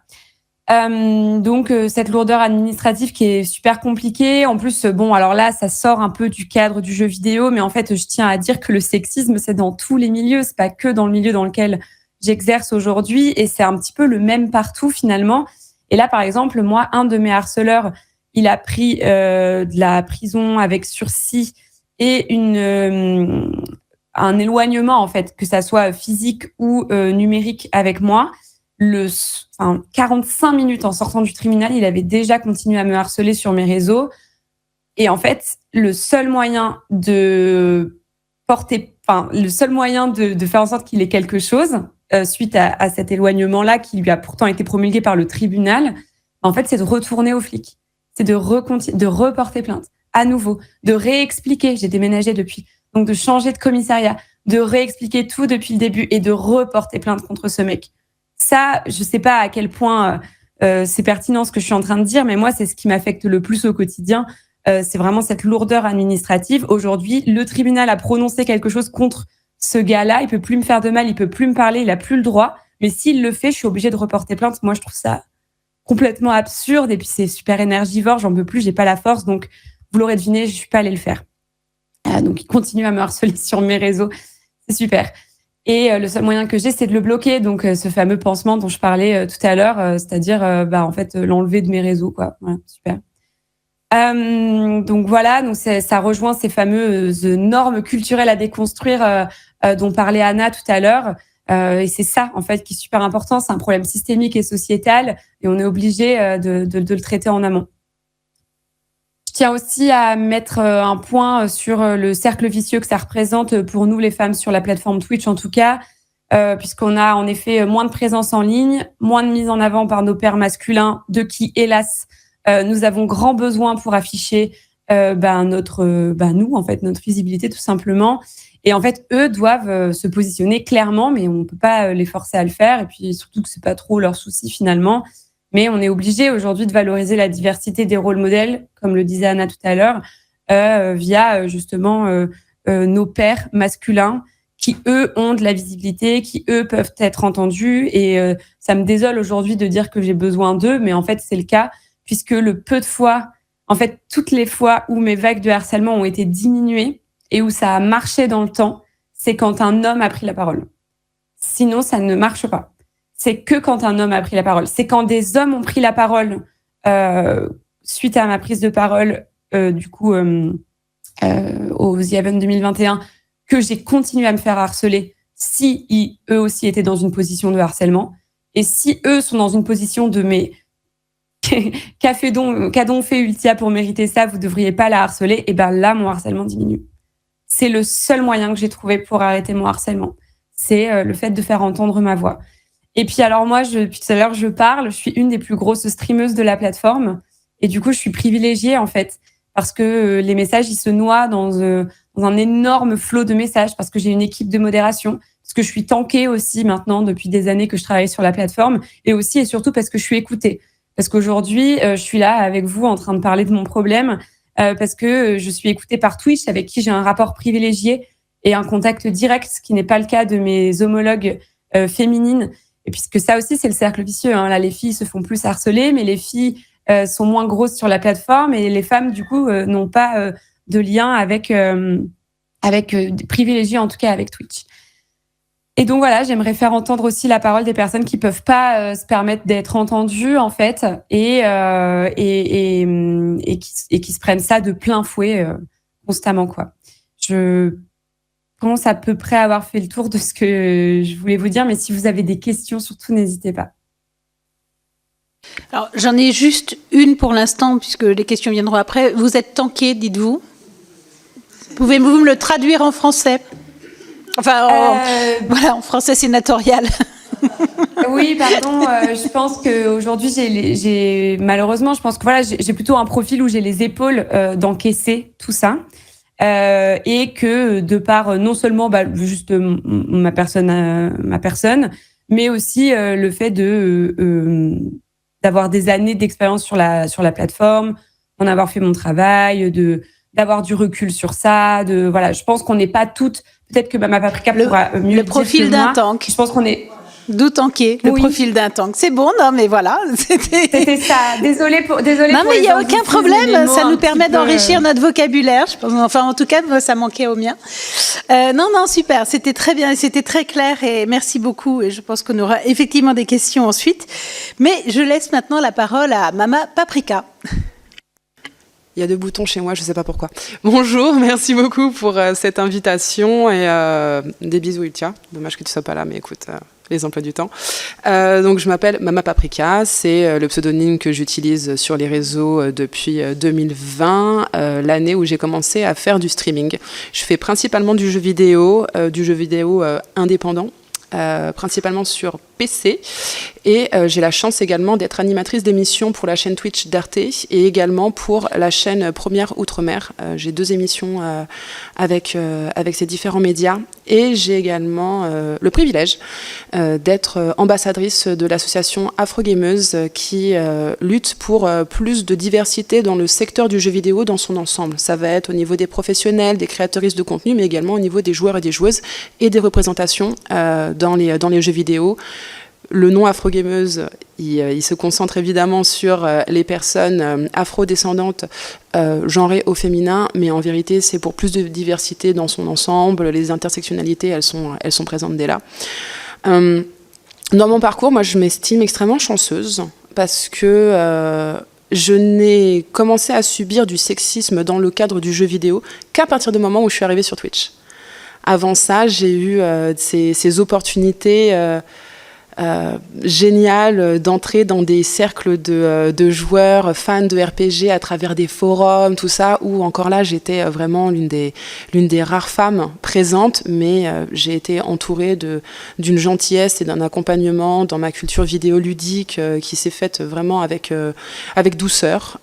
Donc cette lourdeur administrative qui est super compliquée. En plus, bon, alors là, ça sort un peu du cadre du jeu vidéo, mais en fait, je tiens à dire que le sexisme, c'est dans tous les milieux, c'est pas que dans le milieu dans lequel j'exerce aujourd'hui, et c'est un petit peu le même partout finalement. Et là, par exemple, moi, un de mes harceleurs, il a pris de la prison avec sursis et un éloignement, en fait, que ça soit physique ou numérique avec moi. 45 minutes en sortant du tribunal, il avait déjà continué à me harceler sur mes réseaux. Et en fait, le seul moyen de faire en sorte qu'il ait quelque chose, suite à cet éloignement-là, qui lui a pourtant été promulgué par le tribunal, en fait, c'est de retourner aux flics. C'est de reporter plainte à nouveau, de réexpliquer. J'ai déménagé depuis. Donc, de changer de commissariat, de réexpliquer tout depuis le début et de reporter plainte contre ce mec. Ça, je sais pas à quel point c'est pertinent ce que je suis en train de dire, mais moi, c'est ce qui m'affecte le plus au quotidien. C'est vraiment cette lourdeur administrative. Aujourd'hui, le tribunal a prononcé quelque chose contre ce gars-là. Il peut plus me faire de mal, il peut plus me parler, il a plus le droit. Mais s'il le fait, je suis obligée de reporter plainte. Moi, je trouve ça complètement absurde. Et puis, c'est super énergivore. J'en peux plus, j'ai pas la force. Donc, vous l'aurez deviné, je suis pas allée le faire. Donc, il continue à me harceler sur mes réseaux. C'est super. Et le seul moyen que j'ai, c'est de le bloquer. Donc, ce fameux pansement dont je parlais tout à l'heure, c'est-à-dire, en fait, l'enlever de mes réseaux, quoi. Voilà, super. Donc voilà, donc ça rejoint ces fameuses normes culturelles à déconstruire dont parlait Anna tout à l'heure. Et c'est ça, en fait, qui est super important. C'est un problème systémique et sociétal, et on est obligé de le traiter en amont. Je tiens aussi à mettre un point sur le cercle vicieux que ça représente pour nous, les femmes, sur la plateforme Twitch, en tout cas, puisqu'on a en effet moins de présence en ligne, moins de mise en avant par nos pairs masculins, de qui, hélas, nous avons grand besoin pour afficher nous, en fait, notre visibilité, tout simplement. Et en fait, eux doivent se positionner clairement, mais on peut pas les forcer à le faire. Et puis surtout que c'est pas trop leur souci finalement. Mais on est obligé aujourd'hui de valoriser la diversité des rôles modèles, comme le disait Anna tout à l'heure, via justement nos pairs masculins qui, eux, ont de la visibilité, qui, eux, peuvent être entendus. Et ça me désole aujourd'hui de dire que j'ai besoin d'eux, mais en fait, c'est le cas, puisque le peu de fois, en fait, toutes les fois où mes vagues de harcèlement ont été diminuées et où ça a marché dans le temps, c'est quand un homme a pris la parole. Sinon, ça ne marche pas. C'est que quand un homme a pris la parole. C'est quand des hommes ont pris la parole suite à ma prise de parole, au The Haven 2021, que j'ai continué à me faire harceler si eux aussi étaient dans une position de harcèlement. Et si eux sont dans une position de mais qu'a donc fait Ultia pour mériter ça, vous devriez pas la harceler, et ben là, mon harcèlement diminue. C'est le seul moyen que j'ai trouvé pour arrêter mon harcèlement. C'est le fait de faire entendre ma voix. Et puis alors moi, depuis tout à l'heure, je suis une des plus grosses streameuses de la plateforme. Et du coup, je suis privilégiée, en fait, parce que les messages, ils se noient dans un énorme flot de messages, parce que j'ai une équipe de modération, parce que je suis tankée aussi maintenant depuis des années que je travaille sur la plateforme, et aussi et surtout parce que je suis écoutée. Parce qu'aujourd'hui, je suis là avec vous en train de parler de mon problème, parce que je suis écoutée par Twitch, avec qui j'ai un rapport privilégié et un contact direct, ce qui n'est pas le cas de mes homologues féminines. Et puisque ça aussi, c'est le cercle vicieux. Hein. Là, les filles se font plus harceler, mais les filles sont moins grosses sur la plateforme, et les femmes, du coup, n'ont pas de lien avec privilégié, en tout cas avec Twitch. Et donc voilà, j'aimerais faire entendre aussi la parole des personnes qui peuvent pas se permettre d'être entendues en fait, et qui se prennent ça de plein fouet constamment quoi. Je pense à peu près avoir fait le tour de ce que je voulais vous dire, mais si vous avez des questions, surtout n'hésitez pas. Alors, j'en ai juste une pour l'instant, puisque les questions viendront après. Vous êtes tanké, dites-vous. Pouvez-vous me le traduire en français? Enfin, voilà, en français sénatorial. Oui, pardon. Je pense qu'aujourd'hui, malheureusement, je pense que voilà, j'ai plutôt un profil où j'ai les épaules d'encaisser tout ça. Et que de par non seulement juste ma personne, mais aussi le fait d'avoir des années d'expérience sur la plateforme, d'en avoir fait mon travail, d'avoir du recul sur ça, voilà. Je pense qu'on n'est pas toutes. Peut-être que Mama Paprika pourra mieux le profil d'un tank. Je pense qu'on est. D'où tanké, le profil d'un tank. C'est bon, non, mais voilà. C'était ça. Désolée pour. Non, mais il n'y a aucun problème. Ça nous permet d'enrichir notre vocabulaire. Je pense, enfin, en tout cas, ça manquait au mien. Non, super. C'était très bien. C'était très clair. Et merci beaucoup. Et je pense qu'on aura effectivement des questions ensuite. Mais je laisse maintenant la parole à Mama Paprika. Il y a 2 boutons chez moi, je ne sais pas pourquoi. Bonjour, merci beaucoup pour cette invitation et des bisous Ultia. Dommage que tu ne sois pas là, mais écoute, les emplois du temps. Donc je m'appelle Mama Paprika, c'est le pseudonyme que j'utilise sur les réseaux depuis 2020, l'année où j'ai commencé à faire du streaming. Je fais principalement du jeu vidéo indépendant. Principalement sur PC et j'ai la chance également d'être animatrice d'émissions pour la chaîne Twitch d'Arte et également pour la chaîne Première Outre-mer. J'ai 2 émissions avec ces différents médias et j'ai également le privilège d'être ambassadrice de l'association Afrogameuse qui lutte pour plus de diversité dans le secteur du jeu vidéo dans son ensemble. Ça va être au niveau des professionnels, des créatrices de contenu, mais également au niveau des joueurs et des joueuses et des représentations dans les jeux vidéo. Le nom Afrogameuse, il se concentre évidemment sur les personnes afro-descendantes genrées au féminin, mais en vérité, c'est pour plus de diversité dans son ensemble. Les intersectionnalités, elles sont présentes dès là. Dans mon parcours, moi, je m'estime extrêmement chanceuse parce que je n'ai commencé à subir du sexisme dans le cadre du jeu vidéo qu'à partir du moment où je suis arrivée sur Twitch. Avant ça, j'ai eu ces opportunités génial d'entrer dans des cercles de joueurs fans de RPG à travers des forums, tout ça, où encore là j'étais vraiment l'une des rares femmes présentes, mais j'ai été entourée d'une gentillesse et d'un accompagnement dans ma culture vidéoludique qui s'est faite vraiment avec douceur,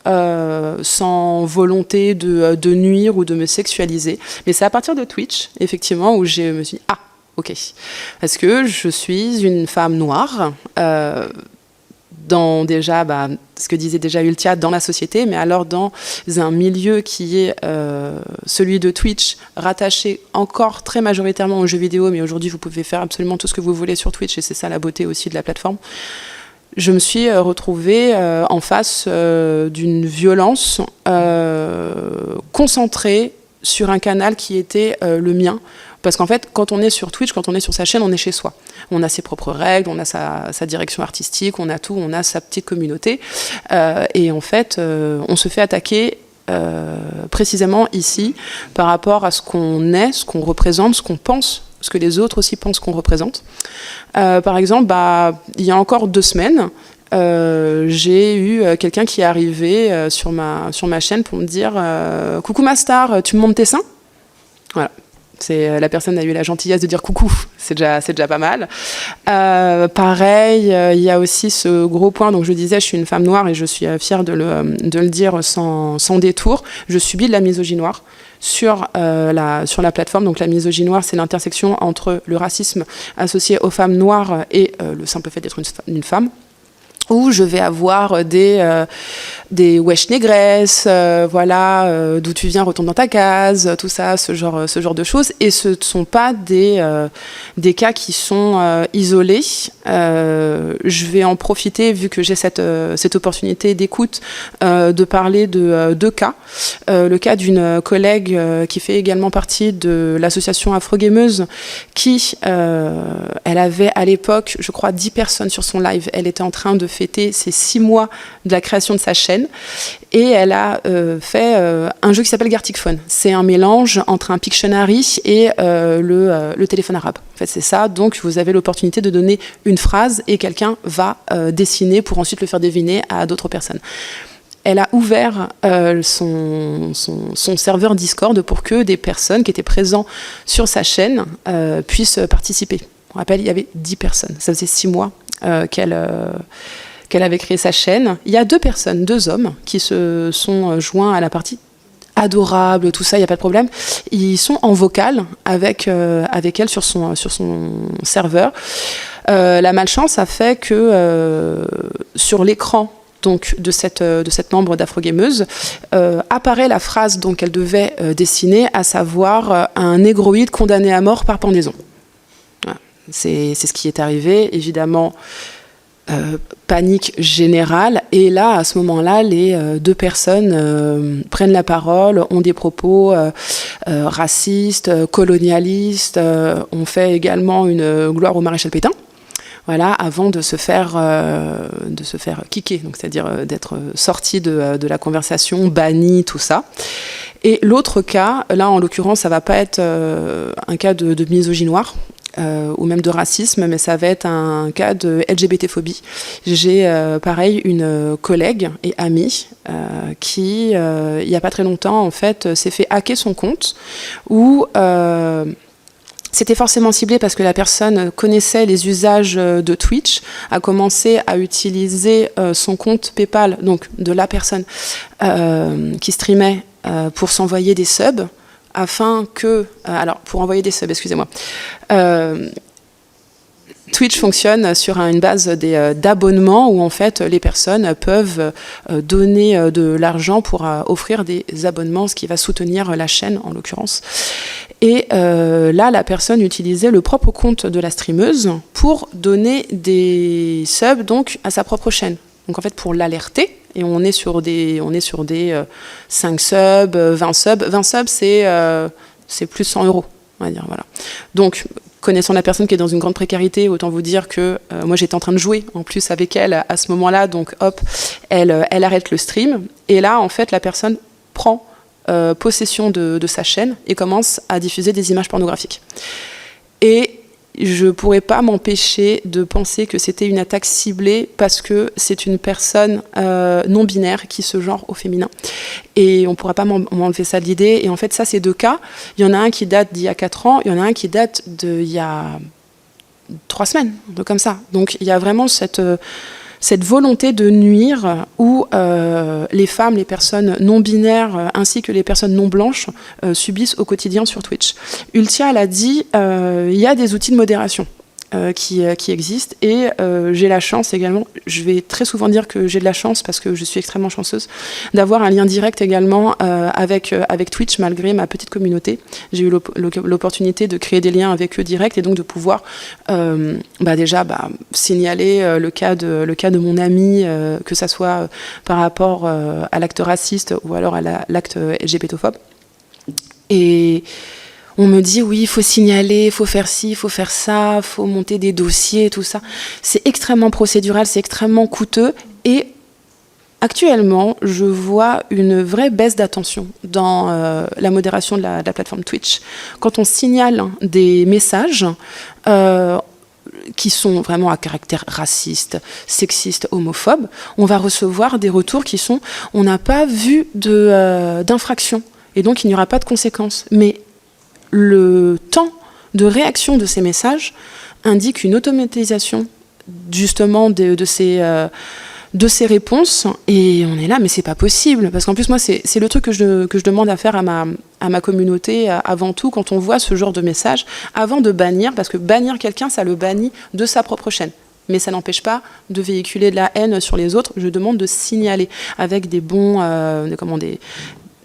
sans volonté de nuire ou de me sexualiser. Mais c'est à partir de Twitch, effectivement, où je me suis dit, ok, parce que je suis une femme noire, dans déjà, ce que disait déjà Ultia, dans la société, mais alors dans un milieu qui est celui de Twitch, rattaché encore très majoritairement aux jeux vidéo, mais aujourd'hui vous pouvez faire absolument tout ce que vous voulez sur Twitch, et c'est ça la beauté aussi de la plateforme. Je me suis retrouvée en face d'une violence concentrée sur un canal qui était le mien. Parce qu'en fait, quand on est sur Twitch, quand on est sur sa chaîne, on est chez soi. On a ses propres règles, on a sa direction artistique, on a tout, on a sa petite communauté. Et en fait, on se fait attaquer précisément ici par rapport à ce qu'on est, ce qu'on représente, ce qu'on pense, ce que les autres aussi pensent qu'on représente. Par exemple, il y a encore 2 semaines, j'ai eu quelqu'un qui est arrivé sur ma chaîne pour me dire « Coucou ma star, tu me montres tes seins ?» Voilà. La personne a eu la gentillesse de dire coucou, c'est déjà pas mal. Pareil, il y a aussi ce gros point, donc je disais, je suis une femme noire et je suis fière de le dire sans détour. Je subis de la misogynoire sur la plateforme. Donc la misogynoire, c'est l'intersection entre le racisme associé aux femmes noires et le simple fait d'être une femme, où je vais avoir des des wesh négresses, voilà, d'où tu viens, retourne dans ta case, tout ça, ce genre de choses. Et ce ne sont pas des cas qui sont isolés. Je vais en profiter, vu que j'ai cette opportunité d'écoute, de parler de 2 cas. Le cas d'une collègue qui fait également partie de l'association Afrogameuse, qui, elle avait à l'époque, je crois, 10 personnes sur son live. Elle était en train de fêter ses 6 mois de la création de sa chaîne. Et elle a fait un jeu qui s'appelle Gartic Phone. C'est un mélange entre un Pictionary et le téléphone arabe. En fait, c'est ça. Donc, vous avez l'opportunité de donner une phrase et quelqu'un va dessiner pour ensuite le faire deviner à d'autres personnes. Elle a ouvert son serveur Discord pour que des personnes qui étaient présentes sur sa chaîne puissent participer. On rappelle, il y avait 10 personnes. Ça faisait 6 mois qu'elle avait créé sa chaîne. Il y a 2 personnes, 2 hommes, qui se sont joints à la partie adorable, tout ça, il n'y a pas de problème. Ils sont en vocal avec elle sur son serveur. La malchance a fait que sur l'écran donc, de cette membre d'Afrogameuse, apparaît la phrase qu'elle devait dessiner, à savoir un négroïde condamné à mort par pendaison. Voilà. C'est ce qui est arrivé, évidemment. Panique générale, et là, à ce moment-là, les 2 personnes prennent la parole, ont des propos racistes, colonialistes, ont fait également une gloire au maréchal Pétain. Voilà, avant de se faire kicker, donc c'est-à-dire d'être sorti de la conversation, banni, tout ça. Et l'autre cas, là en l'occurrence, ça va pas être un cas de misogynoire ou même de racisme, mais ça va être un cas de LGBT-phobie. J'ai pareil une collègue et amie qui, il y a pas très longtemps, en fait, s'est fait hacker son compte où c'était forcément ciblé parce que la personne connaissait les usages de Twitch, a commencé à utiliser son compte PayPal, donc de la personne qui streamait, pour s'envoyer des subs, afin que... alors, pour envoyer des subs, excusez-moi. Twitch fonctionne sur une base d'abonnements où en fait les personnes peuvent donner de l'argent pour offrir des abonnements, ce qui va soutenir la chaîne en l'occurrence. Et là, la personne utilisait le propre compte de la streameuse pour donner des subs donc à sa propre chaîne. Donc en fait pour l'alerter. Et on est sur des 5 subs, 20 subs. 20 subs, c'est plus de 100 €, on va dire. Voilà. Donc, connaissant la personne qui est dans une grande précarité, autant vous dire que moi, j'étais en train de jouer en plus avec elle à ce moment-là. Donc, hop, elle arrête le stream. Et là, en fait, la personne prend possession de sa chaîne et commence à diffuser des images pornographiques. Et je ne pourrais pas m'empêcher de penser que c'était une attaque ciblée parce que c'est une personne non-binaire qui se genre au féminin. Et on ne pourra pas m'enlever ça de l'idée. Et en fait, ça, c'est 2 cas. Il y en a un qui date d'il y a 4 ans, il y en a un qui date d'il y a 3 semaines, comme ça. Donc, il y a vraiment cette volonté de nuire où les femmes, les personnes non-binaires ainsi que les personnes non-blanches subissent au quotidien sur Twitch. Ultia l'a dit, il y a des outils de modération qui existent et j'ai la chance également, je vais très souvent dire que j'ai de la chance parce que je suis extrêmement chanceuse d'avoir un lien direct également avec Twitch malgré ma petite communauté. J'ai eu l'opportunité de créer des liens avec eux directs et donc de pouvoir déjà signaler le cas de mon ami, que ça soit par rapport à l'acte raciste ou alors à l'acte LGBT-phobe. Et on me dit, oui, il faut signaler, il faut faire ci, il faut faire ça, il faut monter des dossiers, tout ça. C'est extrêmement procédural, c'est extrêmement coûteux. Et actuellement, je vois une vraie baisse d'attention dans la modération de la plateforme Twitch. Quand on signale des messages qui sont vraiment à caractère raciste, sexiste, homophobe, on va recevoir des retours qui sont « on n'a pas vu d'infraction ». Et donc, il n'y aura pas de conséquences. Mais le temps de réaction de ces messages indique une automatisation justement de ces réponses et on est là mais c'est pas possible parce qu'en plus moi c'est le truc que je demande à faire à ma communauté avant tout quand on voit ce genre de message avant de bannir parce que bannir quelqu'un ça le bannit de sa propre chaîne. mais ça n'empêche pas de véhiculer de la haine sur les autres. Je demande de signaler avec des bons,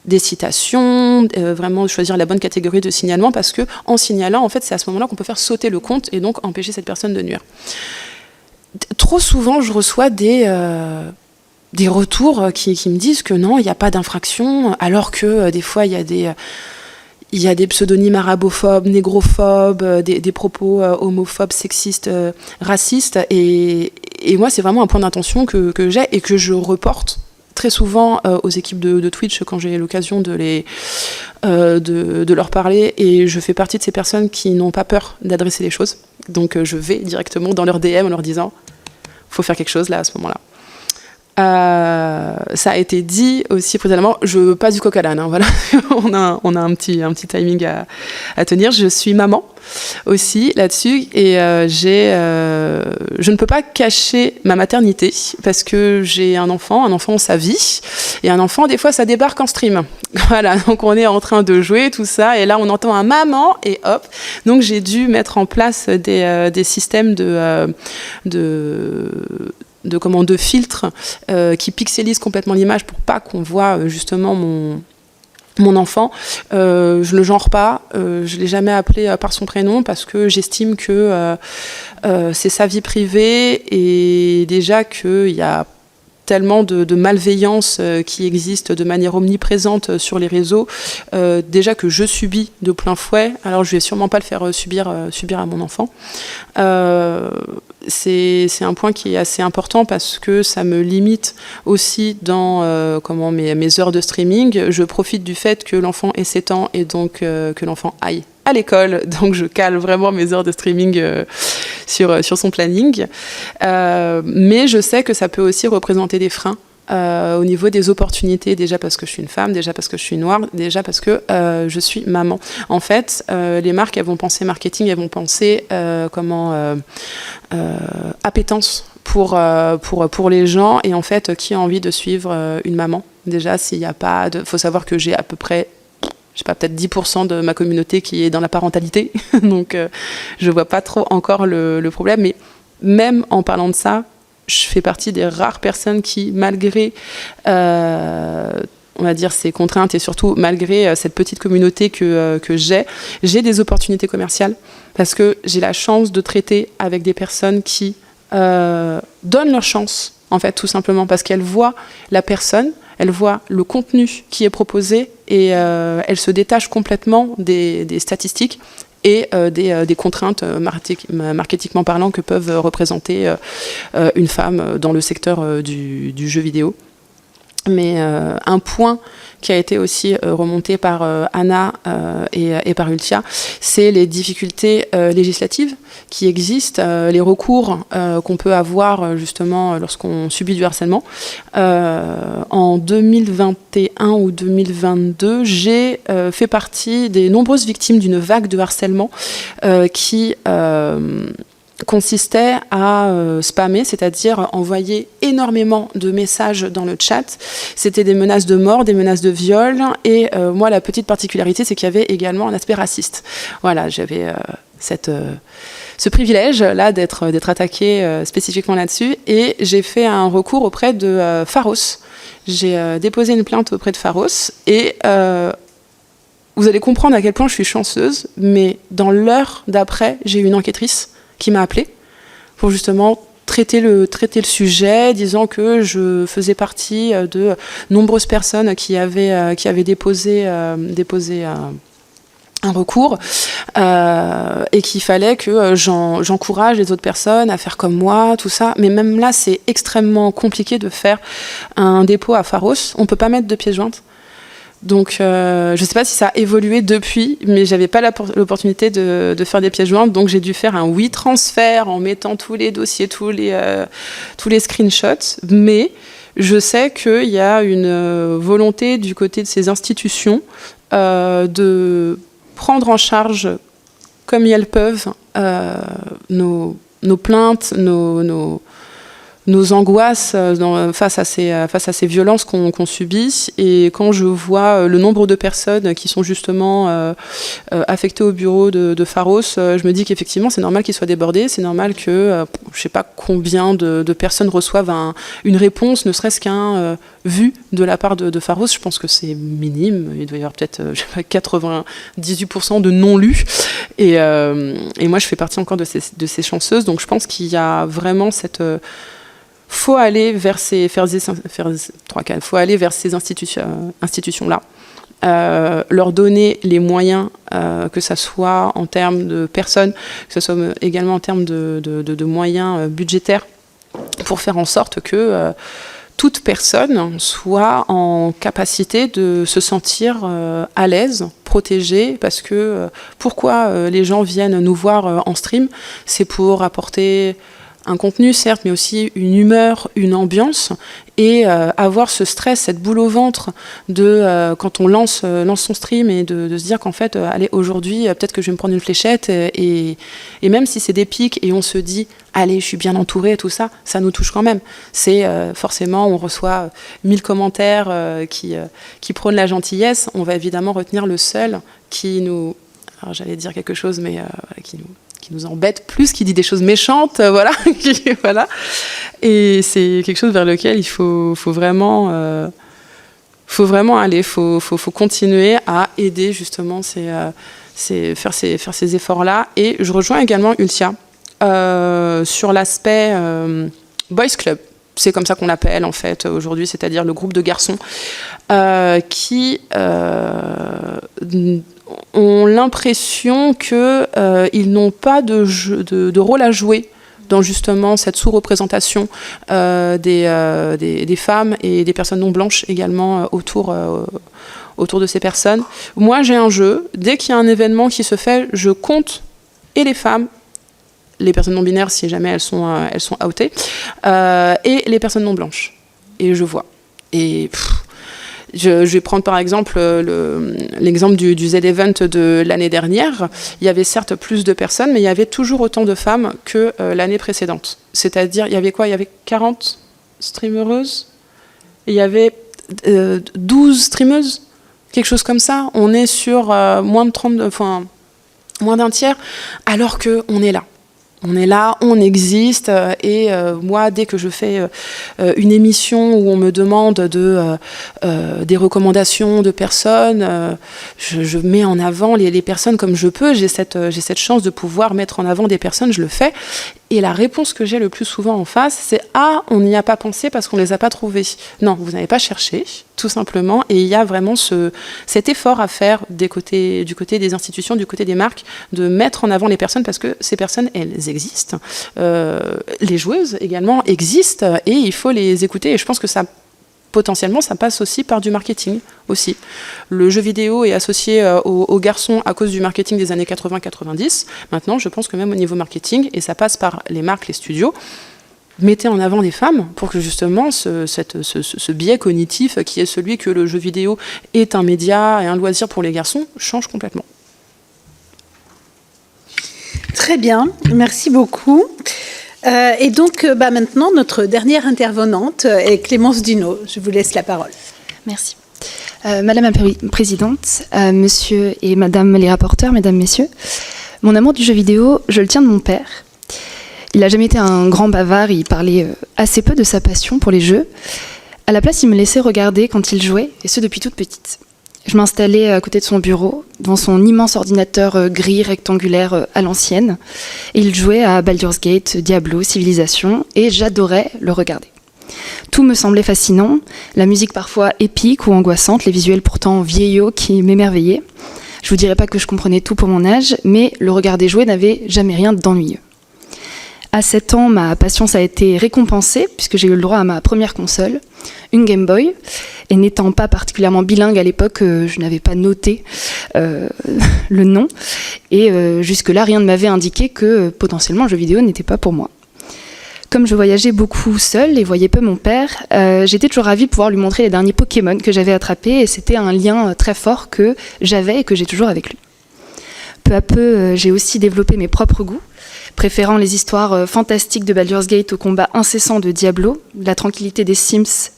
des citations, vraiment choisir la bonne catégorie de signalement, parce que en signalant, en fait, c'est à ce moment-là qu'on peut faire sauter le compte et donc empêcher cette personne de nuire. Trop souvent, je reçois des retours qui me disent que non, il n'y a pas d'infraction, alors que des fois, il y a des pseudonymes arabophobes, négrophobes, des propos homophobes, sexistes, racistes. Et moi, c'est vraiment un point d'attention que j'ai et que je reporte très souvent aux équipes de Twitch quand j'ai l'occasion de leur parler. Et je fais partie de ces personnes qui n'ont pas peur d'adresser les choses. Donc je vais directement dans leur DM en leur disant « faut faire quelque chose là, à ce moment-là ». Ça a été dit aussi précédemment, je veux pas du coq à l'âne, hein, voilà. on a un petit timing à tenir. Je suis maman aussi là-dessus et je ne peux pas cacher ma maternité parce que j'ai un enfant sa vie, et un enfant des fois ça débarque en stream. Voilà, donc on est en train de jouer tout ça et là on entend un maman et hop. Donc j'ai dû mettre en place des systèmes de filtres qui pixelisent complètement l'image pour pas qu'on voit justement mon enfant. Je le genre pas, je l'ai jamais appelé par son prénom parce que j'estime que c'est sa vie privée et déjà qu'il y a tellement de malveillance qui existe de manière omniprésente sur les réseaux, déjà que je subis de plein fouet, alors je vais sûrement pas le faire subir à mon enfant. C'est un point qui est assez important parce que ça me limite aussi dans mes heures de streaming. Je profite du fait que l'enfant ait 7 ans et donc que l'enfant aille à l'école, donc je cale vraiment mes heures de streaming sur son planning. Mais je sais que ça peut aussi représenter des freins au niveau des opportunités, déjà parce que je suis une femme, déjà parce que je suis noire, déjà parce que je suis maman. En fait, les marques, elles vont penser marketing, elles vont penser appétence pour les gens, et en fait, qui a envie de suivre une maman? Déjà, s'il n'y a pas faut savoir que j'ai à peu près, je sais pas, peut-être 10% de ma communauté qui est dans la parentalité, donc je vois pas trop encore le problème, mais même en parlant de ça, je fais partie des rares personnes qui, malgré on va dire ces contraintes et surtout malgré cette petite communauté que j'ai des opportunités commerciales parce que j'ai la chance de traiter avec des personnes qui donnent leur chance, en fait, tout simplement parce qu'elles voient la personne, elles voient le contenu qui est proposé et elles se détachent complètement des statistiques et des contraintes marketingment parlant que peuvent représenter une femme dans le secteur du jeu vidéo. Mais un point qui a été aussi remonté par Anna et par Ultia, c'est les difficultés législatives qui existent, les recours qu'on peut avoir justement lorsqu'on subit du harcèlement. En 2021 ou 2022, j'ai fait partie des nombreuses victimes d'une vague de harcèlement qui consistait à spammer, c'est-à-dire envoyer énormément de messages dans le chat. C'était des menaces de mort, des menaces de viol, et moi, la petite particularité, c'est qu'il y avait également un aspect raciste. Voilà, j'avais ce privilège-là d'être attaquée spécifiquement là-dessus, et j'ai fait un recours auprès de Pharos. J'ai déposé une plainte auprès de Pharos, et vous allez comprendre à quel point je suis chanceuse, mais dans l'heure d'après, j'ai eu une enquêtrice qui m'a appelée pour justement traiter le sujet, disant que je faisais partie de nombreuses personnes qui avaient déposé un recours et qu'il fallait que j'encourage les autres personnes à faire comme moi, tout ça. Mais même là, c'est extrêmement compliqué de faire un dépôt à Pharos. On ne peut pas mettre de pièce jointe. Donc, je ne sais pas si ça a évolué depuis, mais j'avais pas l'opportunité de faire des pièces jointes, donc j'ai dû faire un WeTransfer en mettant tous les dossiers, tous les screenshots. Mais je sais qu'il y a une volonté du côté de ces institutions de prendre en charge, comme elles peuvent, nos plaintes, nos nos angoisses face à ces violences qu'on subit. Et quand je vois le nombre de personnes qui sont justement affectées au bureau de Pharos, je me dis qu'effectivement, c'est normal qu'ils soient débordés. C'est normal que je ne sais pas combien de personnes reçoivent une réponse, ne serait-ce qu'un vu de la part de Pharos. Je pense que c'est minime. Il doit y avoir peut-être 98% de non-lus. Et moi, je fais partie encore de ces chanceuses. Donc, je pense qu'il y a vraiment cette... faut aller vers ces institutions-là, leur donner les moyens, que ça soit en termes de personnes, que ce soit également en termes de moyens budgétaires, pour faire en sorte que toute personne soit en capacité de se sentir à l'aise, protégée, parce que pourquoi les gens viennent nous voir en stream, c'est pour apporter un contenu, certes, mais aussi une humeur, une ambiance, et avoir ce stress, cette boule au ventre de quand on lance son stream, et de se dire qu'en fait, allez, aujourd'hui, peut-être que je vais me prendre une fléchette, et même si c'est des pics, et on se dit, allez, je suis bien entourée, tout ça, ça nous touche quand même. C'est forcément, on reçoit 1000 commentaires qui prônent la gentillesse, on va évidemment retenir le seul qui nous... Alors j'allais dire quelque chose, mais qui nous embête plus, qui dit des choses méchantes, voilà. Voilà. Et c'est quelque chose vers lequel il faut vraiment aller, faut continuer à aider justement faire ces efforts-là. Et je rejoins également Ultia sur l'aspect Boys Club. C'est comme ça qu'on l'appelle en fait aujourd'hui, c'est-à-dire le groupe de garçons qui ont l'impression qu'ils n'ont pas de rôle à jouer dans justement cette sous-représentation des femmes et des personnes non blanches également autour de ces personnes. Moi, j'ai un jeu. Dès qu'il y a un événement qui se fait, je compte et les femmes, les personnes non binaires si jamais elles sont outées, et les personnes non blanches. Et je vois. Et... Je vais prendre par exemple l'exemple du Z-Event de l'année dernière. Il y avait certes plus de personnes, mais il y avait toujours autant de femmes que l'année précédente. C'est-à-dire, il y avait quoi ? Il y avait 40 streamereuses et il y avait 12 streameuses, quelque chose comme ça. On est sur moins d'un tiers, alors qu'on est là. On est là, on existe, et moi, dès que je fais une émission où on me demande des recommandations de personnes, je mets en avant les personnes comme je peux. J'ai cette chance de pouvoir mettre en avant des personnes, je le fais. Et la réponse que j'ai le plus souvent en face, c'est « Ah, on n'y a pas pensé parce qu'on ne les a pas trouvés. » Non, vous n'avez pas cherché, tout simplement. Et il y a vraiment cet effort à faire du côté des institutions, du côté des marques, de mettre en avant les personnes parce que ces personnes, elles existent. Les joueuses également existent et il faut les écouter. Et je pense que potentiellement, ça passe aussi par du marketing aussi. Le jeu vidéo est associé aux garçons à cause du marketing des années 80-90. Maintenant, je pense que même au niveau marketing, et ça passe par les marques, les studios, mettez en avant des femmes pour que justement ce biais cognitif qui est celui que le jeu vidéo est un média et un loisir pour les garçons change complètement. Très bien, merci beaucoup. Et donc maintenant, notre dernière intervenante est Clémence Duno. Je vous laisse la parole. Merci. Madame la Présidente, Monsieur et Madame les rapporteurs, Mesdames, Messieurs, mon amour du jeu vidéo, je le tiens de mon père. Il n'a jamais été un grand bavard, il parlait assez peu de sa passion pour les jeux. À la place, il me laissait regarder quand il jouait, et ce depuis toute petite. Je m'installais à côté de son bureau, devant son immense ordinateur gris rectangulaire à l'ancienne, et il jouait à Baldur's Gate, Diablo, Civilization, et j'adorais le regarder. Tout me semblait fascinant, la musique parfois épique ou angoissante, les visuels pourtant vieillots qui m'émerveillaient. Je vous dirais pas que je comprenais tout pour mon âge, mais le regarder jouer n'avait jamais rien d'ennuyeux. À 7 ans, ma patience a été récompensée, puisque j'ai eu le droit à ma première console, une Game Boy. Et n'étant pas particulièrement bilingue à l'époque, je n'avais pas noté le nom. Et jusque-là, rien ne m'avait indiqué que potentiellement le jeu vidéo n'était pas pour moi. Comme je voyageais beaucoup seule et voyais peu mon père, j'étais toujours ravie de pouvoir lui montrer les derniers Pokémon que j'avais attrapés. Et c'était un lien très fort que j'avais et que j'ai toujours avec lui. Peu à peu, j'ai aussi développé mes propres goûts. préférant les histoires fantastiques de Baldur's Gate au combat incessant de Diablo, la tranquillité des Sims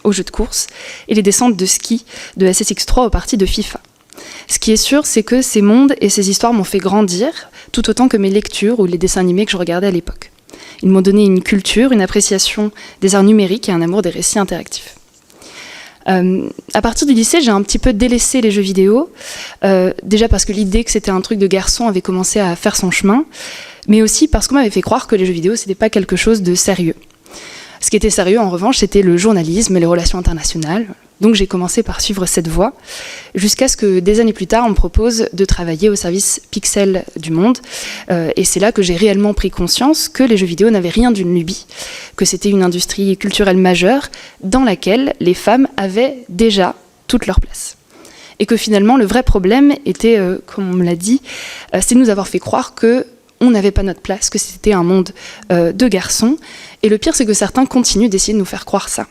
aux jeux de course, et les descentes de ski de SSX3 aux parties de FIFA. Ce qui est sûr, c'est que ces mondes et ces histoires m'ont fait grandir, tout autant que mes lectures ou les dessins animés que je regardais à l'époque. Ils m'ont donné une culture, une appréciation des arts numériques et un amour des récits interactifs. À partir du lycée, j'ai un petit peu délaissé les jeux vidéo, déjà parce que l'idée que c'était un truc de garçon avait commencé à faire son chemin, mais aussi parce qu'on m'avait fait croire que les jeux vidéo, c'était pas quelque chose de sérieux. Ce qui était sérieux, en revanche, c'était le journalisme et les relations internationales. Donc j'ai commencé par suivre cette voie, jusqu'à ce que des années plus tard, on me propose de travailler au service Pixel du Monde. Et c'est là que j'ai réellement pris conscience que les jeux vidéo n'avaient rien d'une lubie, que c'était une industrie culturelle majeure dans laquelle les femmes avaient déjà toute leur place. Et que finalement, le vrai problème était, comme on me l'a dit, c'est de nous avoir fait croire qu'on n'avait pas notre place, que c'était un monde de garçons. Et le pire, c'est que certains continuent d'essayer de nous faire croire ça.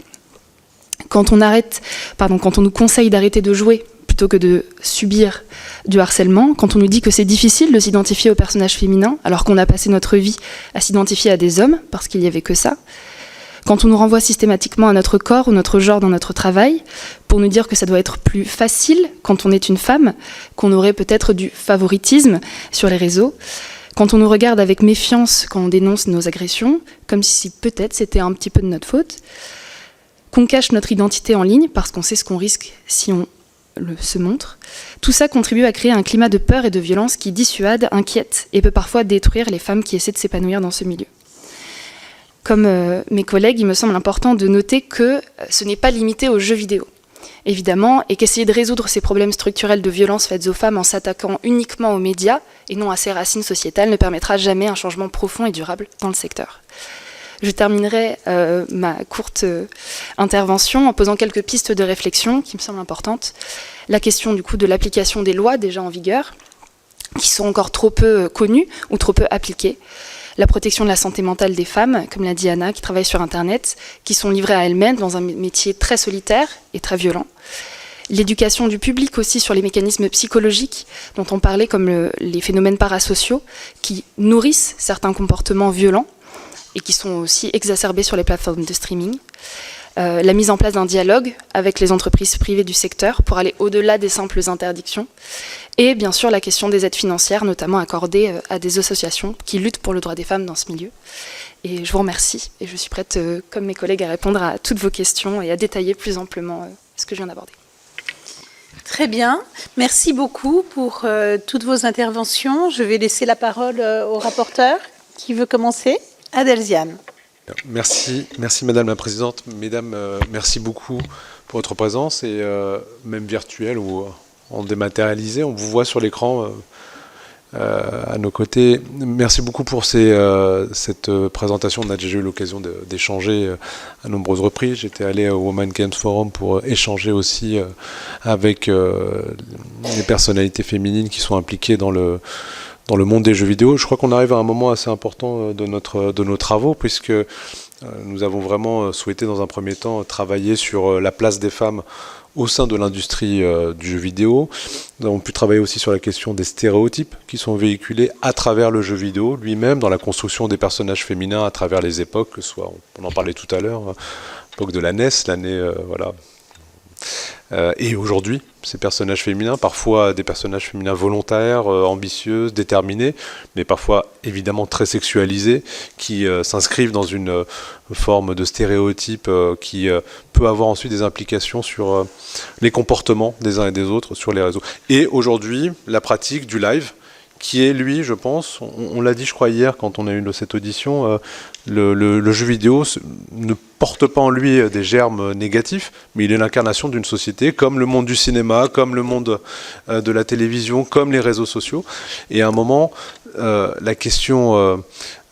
Quand on nous conseille d'arrêter de jouer plutôt que de subir du harcèlement, quand on nous dit que c'est difficile de s'identifier aux personnages féminins alors qu'on a passé notre vie à s'identifier à des hommes parce qu'il n'y avait que ça, quand on nous renvoie systématiquement à notre corps ou notre genre dans notre travail pour nous dire que ça doit être plus facile quand on est une femme, qu'on aurait peut-être du favoritisme sur les réseaux, quand on nous regarde avec méfiance quand on dénonce nos agressions, comme si peut-être c'était un petit peu de notre faute, qu'on cache notre identité en ligne parce qu'on sait ce qu'on risque si on se montre. Tout ça contribue à créer un climat de peur et de violence qui dissuade, inquiète et peut parfois détruire les femmes qui essaient de s'épanouir dans ce milieu. Comme mes collègues, il me semble important de noter que ce n'est pas limité aux jeux vidéo, évidemment, et qu'essayer de résoudre ces problèmes structurels de violence faites aux femmes en s'attaquant uniquement aux médias et non à ses racines sociétales ne permettra jamais un changement profond et durable dans le secteur. Je terminerai ma courte intervention en posant quelques pistes de réflexion qui me semblent importantes. La question du coup de l'application des lois déjà en vigueur, qui sont encore trop peu connues ou trop peu appliquées. La protection de la santé mentale des femmes, comme l'a dit Anna, qui travaillent sur Internet, qui sont livrées à elles-mêmes dans un métier très solitaire et très violent. L'éducation du public aussi sur les mécanismes psychologiques dont on parlait, comme les phénomènes parasociaux, qui nourrissent certains comportements violents, et qui sont aussi exacerbés sur les plateformes de streaming. La mise en place d'un dialogue avec les entreprises privées du secteur pour aller au-delà des simples interdictions. Et bien sûr la question des aides financières, notamment accordées à des associations qui luttent pour le droit des femmes dans ce milieu. Et je vous remercie et je suis prête, comme mes collègues, à répondre à toutes vos questions et à détailler plus amplement ce que je viens d'aborder. Très bien. Merci beaucoup pour toutes vos interventions. Je vais laisser la parole au rapporteur. Qui veut commencer ? Adelziane. Merci Madame la Présidente. Mesdames, merci beaucoup pour votre présence et même virtuelle ou en dématérialisé. On vous voit sur l'écran à nos côtés. Merci beaucoup pour cette présentation. On a déjà eu l'occasion d'échanger à nombreuses reprises. J'étais allé au Women Games Forum pour échanger aussi avec les personnalités féminines qui sont impliquées dans le monde des jeux vidéo. Je crois qu'on arrive à un moment assez important de nos travaux, puisque nous avons vraiment souhaité dans un premier temps travailler sur la place des femmes au sein de l'industrie du jeu vidéo. Nous avons pu travailler aussi sur la question des stéréotypes qui sont véhiculés à travers le jeu vidéo lui-même, dans la construction des personnages féminins à travers les époques, que ce soit, on en parlait tout à l'heure, l'époque de la NES, l'année, voilà. Et aujourd'hui, ces personnages féminins, parfois des personnages féminins volontaires, ambitieux, déterminés, mais parfois évidemment très sexualisés, qui s'inscrivent dans une forme de stéréotype qui peut avoir ensuite des implications sur les comportements des uns et des autres sur les réseaux. Et aujourd'hui, la pratique du live, qui est, lui, je pense, on l'a dit, je crois, hier, quand on a eu cette audition, le jeu vidéo ne porte pas en lui des germes négatifs, mais il est l'incarnation d'une société, comme le monde du cinéma, comme le monde de la télévision, comme les réseaux sociaux. Et à un moment, la question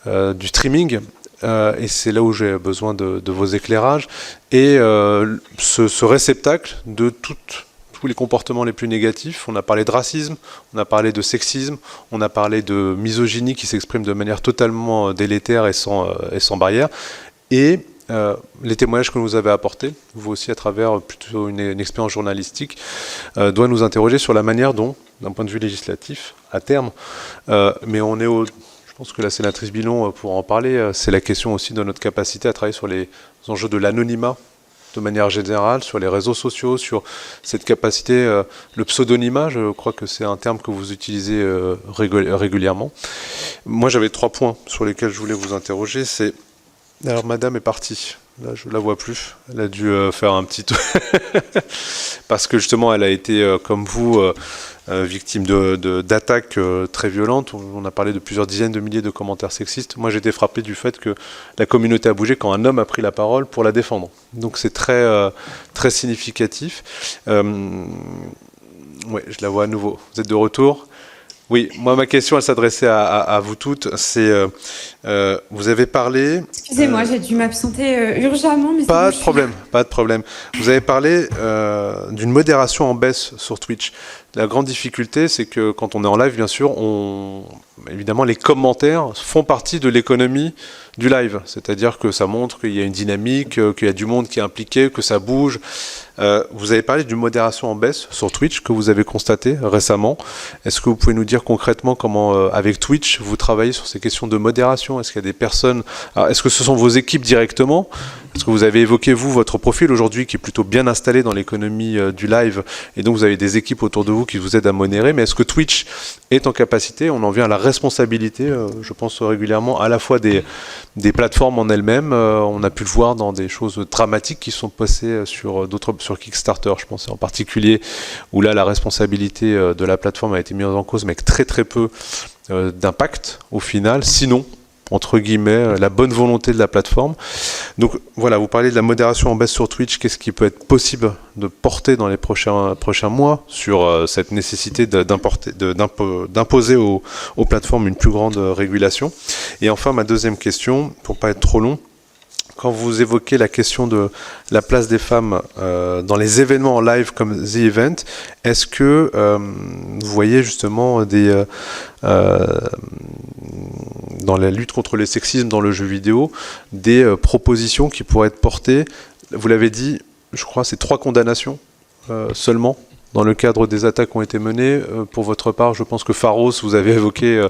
du streaming, et c'est là où j'ai besoin de vos éclairages, et ce réceptacle de tous les comportements les plus négatifs. On a parlé de racisme, on a parlé de sexisme, on a parlé de misogynie qui s'exprime de manière totalement délétère et sans barrière. Et les témoignages que vous avez apportés, vous aussi à travers plutôt une expérience journalistique, doit nous interroger sur la manière dont, d'un point de vue législatif, à terme, mais on est Je pense que la sénatrice Billon pourra en parler. C'est la question aussi de notre capacité à travailler sur les enjeux de l'anonymat de manière générale, sur les réseaux sociaux, sur cette capacité, le pseudonymat, je crois que c'est un terme que vous utilisez régulièrement. Moi, j'avais 3 points sur lesquels je voulais vous interroger. Alors, madame est partie. Là, je ne la vois plus. Elle a dû faire un petit tour. Parce que justement, elle a été, comme vous, victime d'attaques très violentes. On a parlé de plusieurs dizaines de milliers de commentaires sexistes. Moi, j'ai été frappé du fait que la communauté a bougé quand un homme a pris la parole pour la défendre. Donc, c'est très, très significatif. Oui, je la vois à nouveau. Vous êtes de retour ? Oui, moi, ma question, elle s'adressait à vous toutes. C'est, vous avez parlé... Excusez-moi, j'ai dû m'absenter urgemment. Mais pas de problème, pas de problème. Vous avez parlé d'une modération en baisse sur Twitch. La grande difficulté, c'est que quand on est en live, bien sûr, évidemment, les commentaires font partie de l'économie du live. C'est-à-dire que ça montre qu'il y a une dynamique, qu'il y a du monde qui est impliqué, que ça bouge. Vous avez parlé d'une modération en baisse sur Twitch que vous avez constaté récemment. Est-ce que vous pouvez nous dire concrètement comment, avec Twitch, vous travaillez sur ces questions de modération ? Est-ce qu'il y a des personnes... Alors, est-ce que ce sont vos équipes directement ? Est-ce que vous avez évoqué, vous, votre profil aujourd'hui qui est plutôt bien installé dans l'économie du live et donc vous avez des équipes autour de vous qui vous aident à modérer, mais est-ce que Twitch est en capacité, on en vient à la responsabilité, je pense régulièrement, à la fois des plateformes en elles-mêmes, on a pu le voir dans des choses dramatiques qui sont passées sur Kickstarter, je pense en particulier, où là la responsabilité de la plateforme a été mise en cause, mais avec très très peu d'impact au final, sinon entre guillemets, la bonne volonté de la plateforme. Donc voilà, vous parlez de la modération en baisse sur Twitch, qu'est-ce qui peut être possible de porter dans les prochains mois sur cette nécessité d'imposer aux plateformes une plus grande régulation. Et enfin, ma deuxième question, pour pas être trop long, quand vous évoquez la question de la place des femmes dans les événements en live comme The Event, est-ce que vous voyez justement dans la lutte contre le sexisme dans le jeu vidéo, des propositions qui pourraient être portées, vous l'avez dit, je crois, c'est 3 condamnations seulement dans le cadre des attaques qui ont été menées. Pour votre part, je pense que Pharos, vous avez évoqué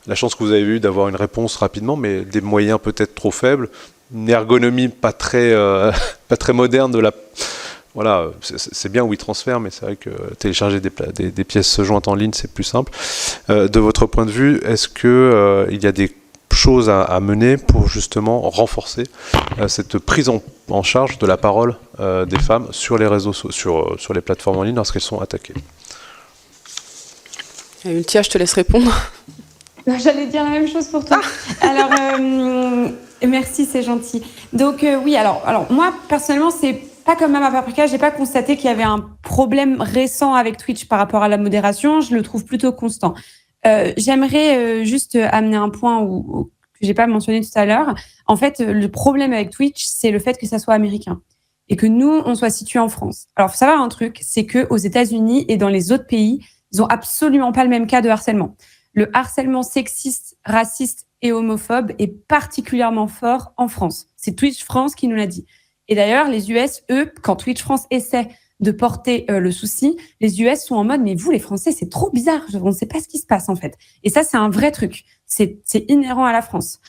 la chance que vous avez eue d'avoir une réponse rapidement, mais des moyens peut-être trop faibles, une ergonomie pas très moderne de la... Voilà, c'est bien WeTransfer, mais c'est vrai que télécharger des pièces jointes en ligne, c'est plus simple. De votre point de vue, est-ce que il y a des choses à mener pour justement renforcer cette prise en charge de la parole des femmes sur les réseaux, sur les plateformes en ligne lorsqu'elles sont attaquées? Ultia, je te laisse répondre. J'allais dire la même chose pour toi. Alors, merci, c'est gentil. Donc oui, alors moi personnellement, c'est pas comme Mama Paprika, j'ai pas constaté qu'il y avait un problème récent avec Twitch par rapport à la modération. Je le trouve plutôt constant. J'aimerais juste amener un point que j'ai pas mentionné tout à l'heure. En fait, le problème avec Twitch, c'est le fait que ça soit américain et que nous, on soit situé en France. Alors, faut savoir un truc, c'est que aux États-Unis et dans les autres pays, ils ont absolument pas le même cas de harcèlement. Le harcèlement sexiste, raciste et homophobe est particulièrement fort en France. C'est Twitch France qui nous l'a dit. Et d'ailleurs, les US, eux, quand Twitch France essaie de porter le souci, les US sont en mode « mais vous, les Français, c'est trop bizarre, on ne sait pas ce qui se passe en fait ». Et ça, c'est un vrai truc. C'est inhérent à la France.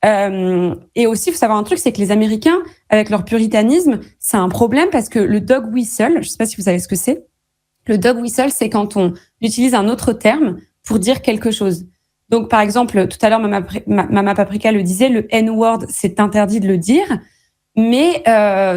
Et aussi, il faut savoir un truc, c'est que les Américains, avec leur puritanisme, c'est un problème parce que le dog whistle, je ne sais pas si vous savez ce que c'est, le dog whistle, c'est quand on utilise un autre terme pour dire quelque chose. Donc, par exemple, tout à l'heure, Mama Paprika le disait, le N-word, c'est interdit de le dire, mais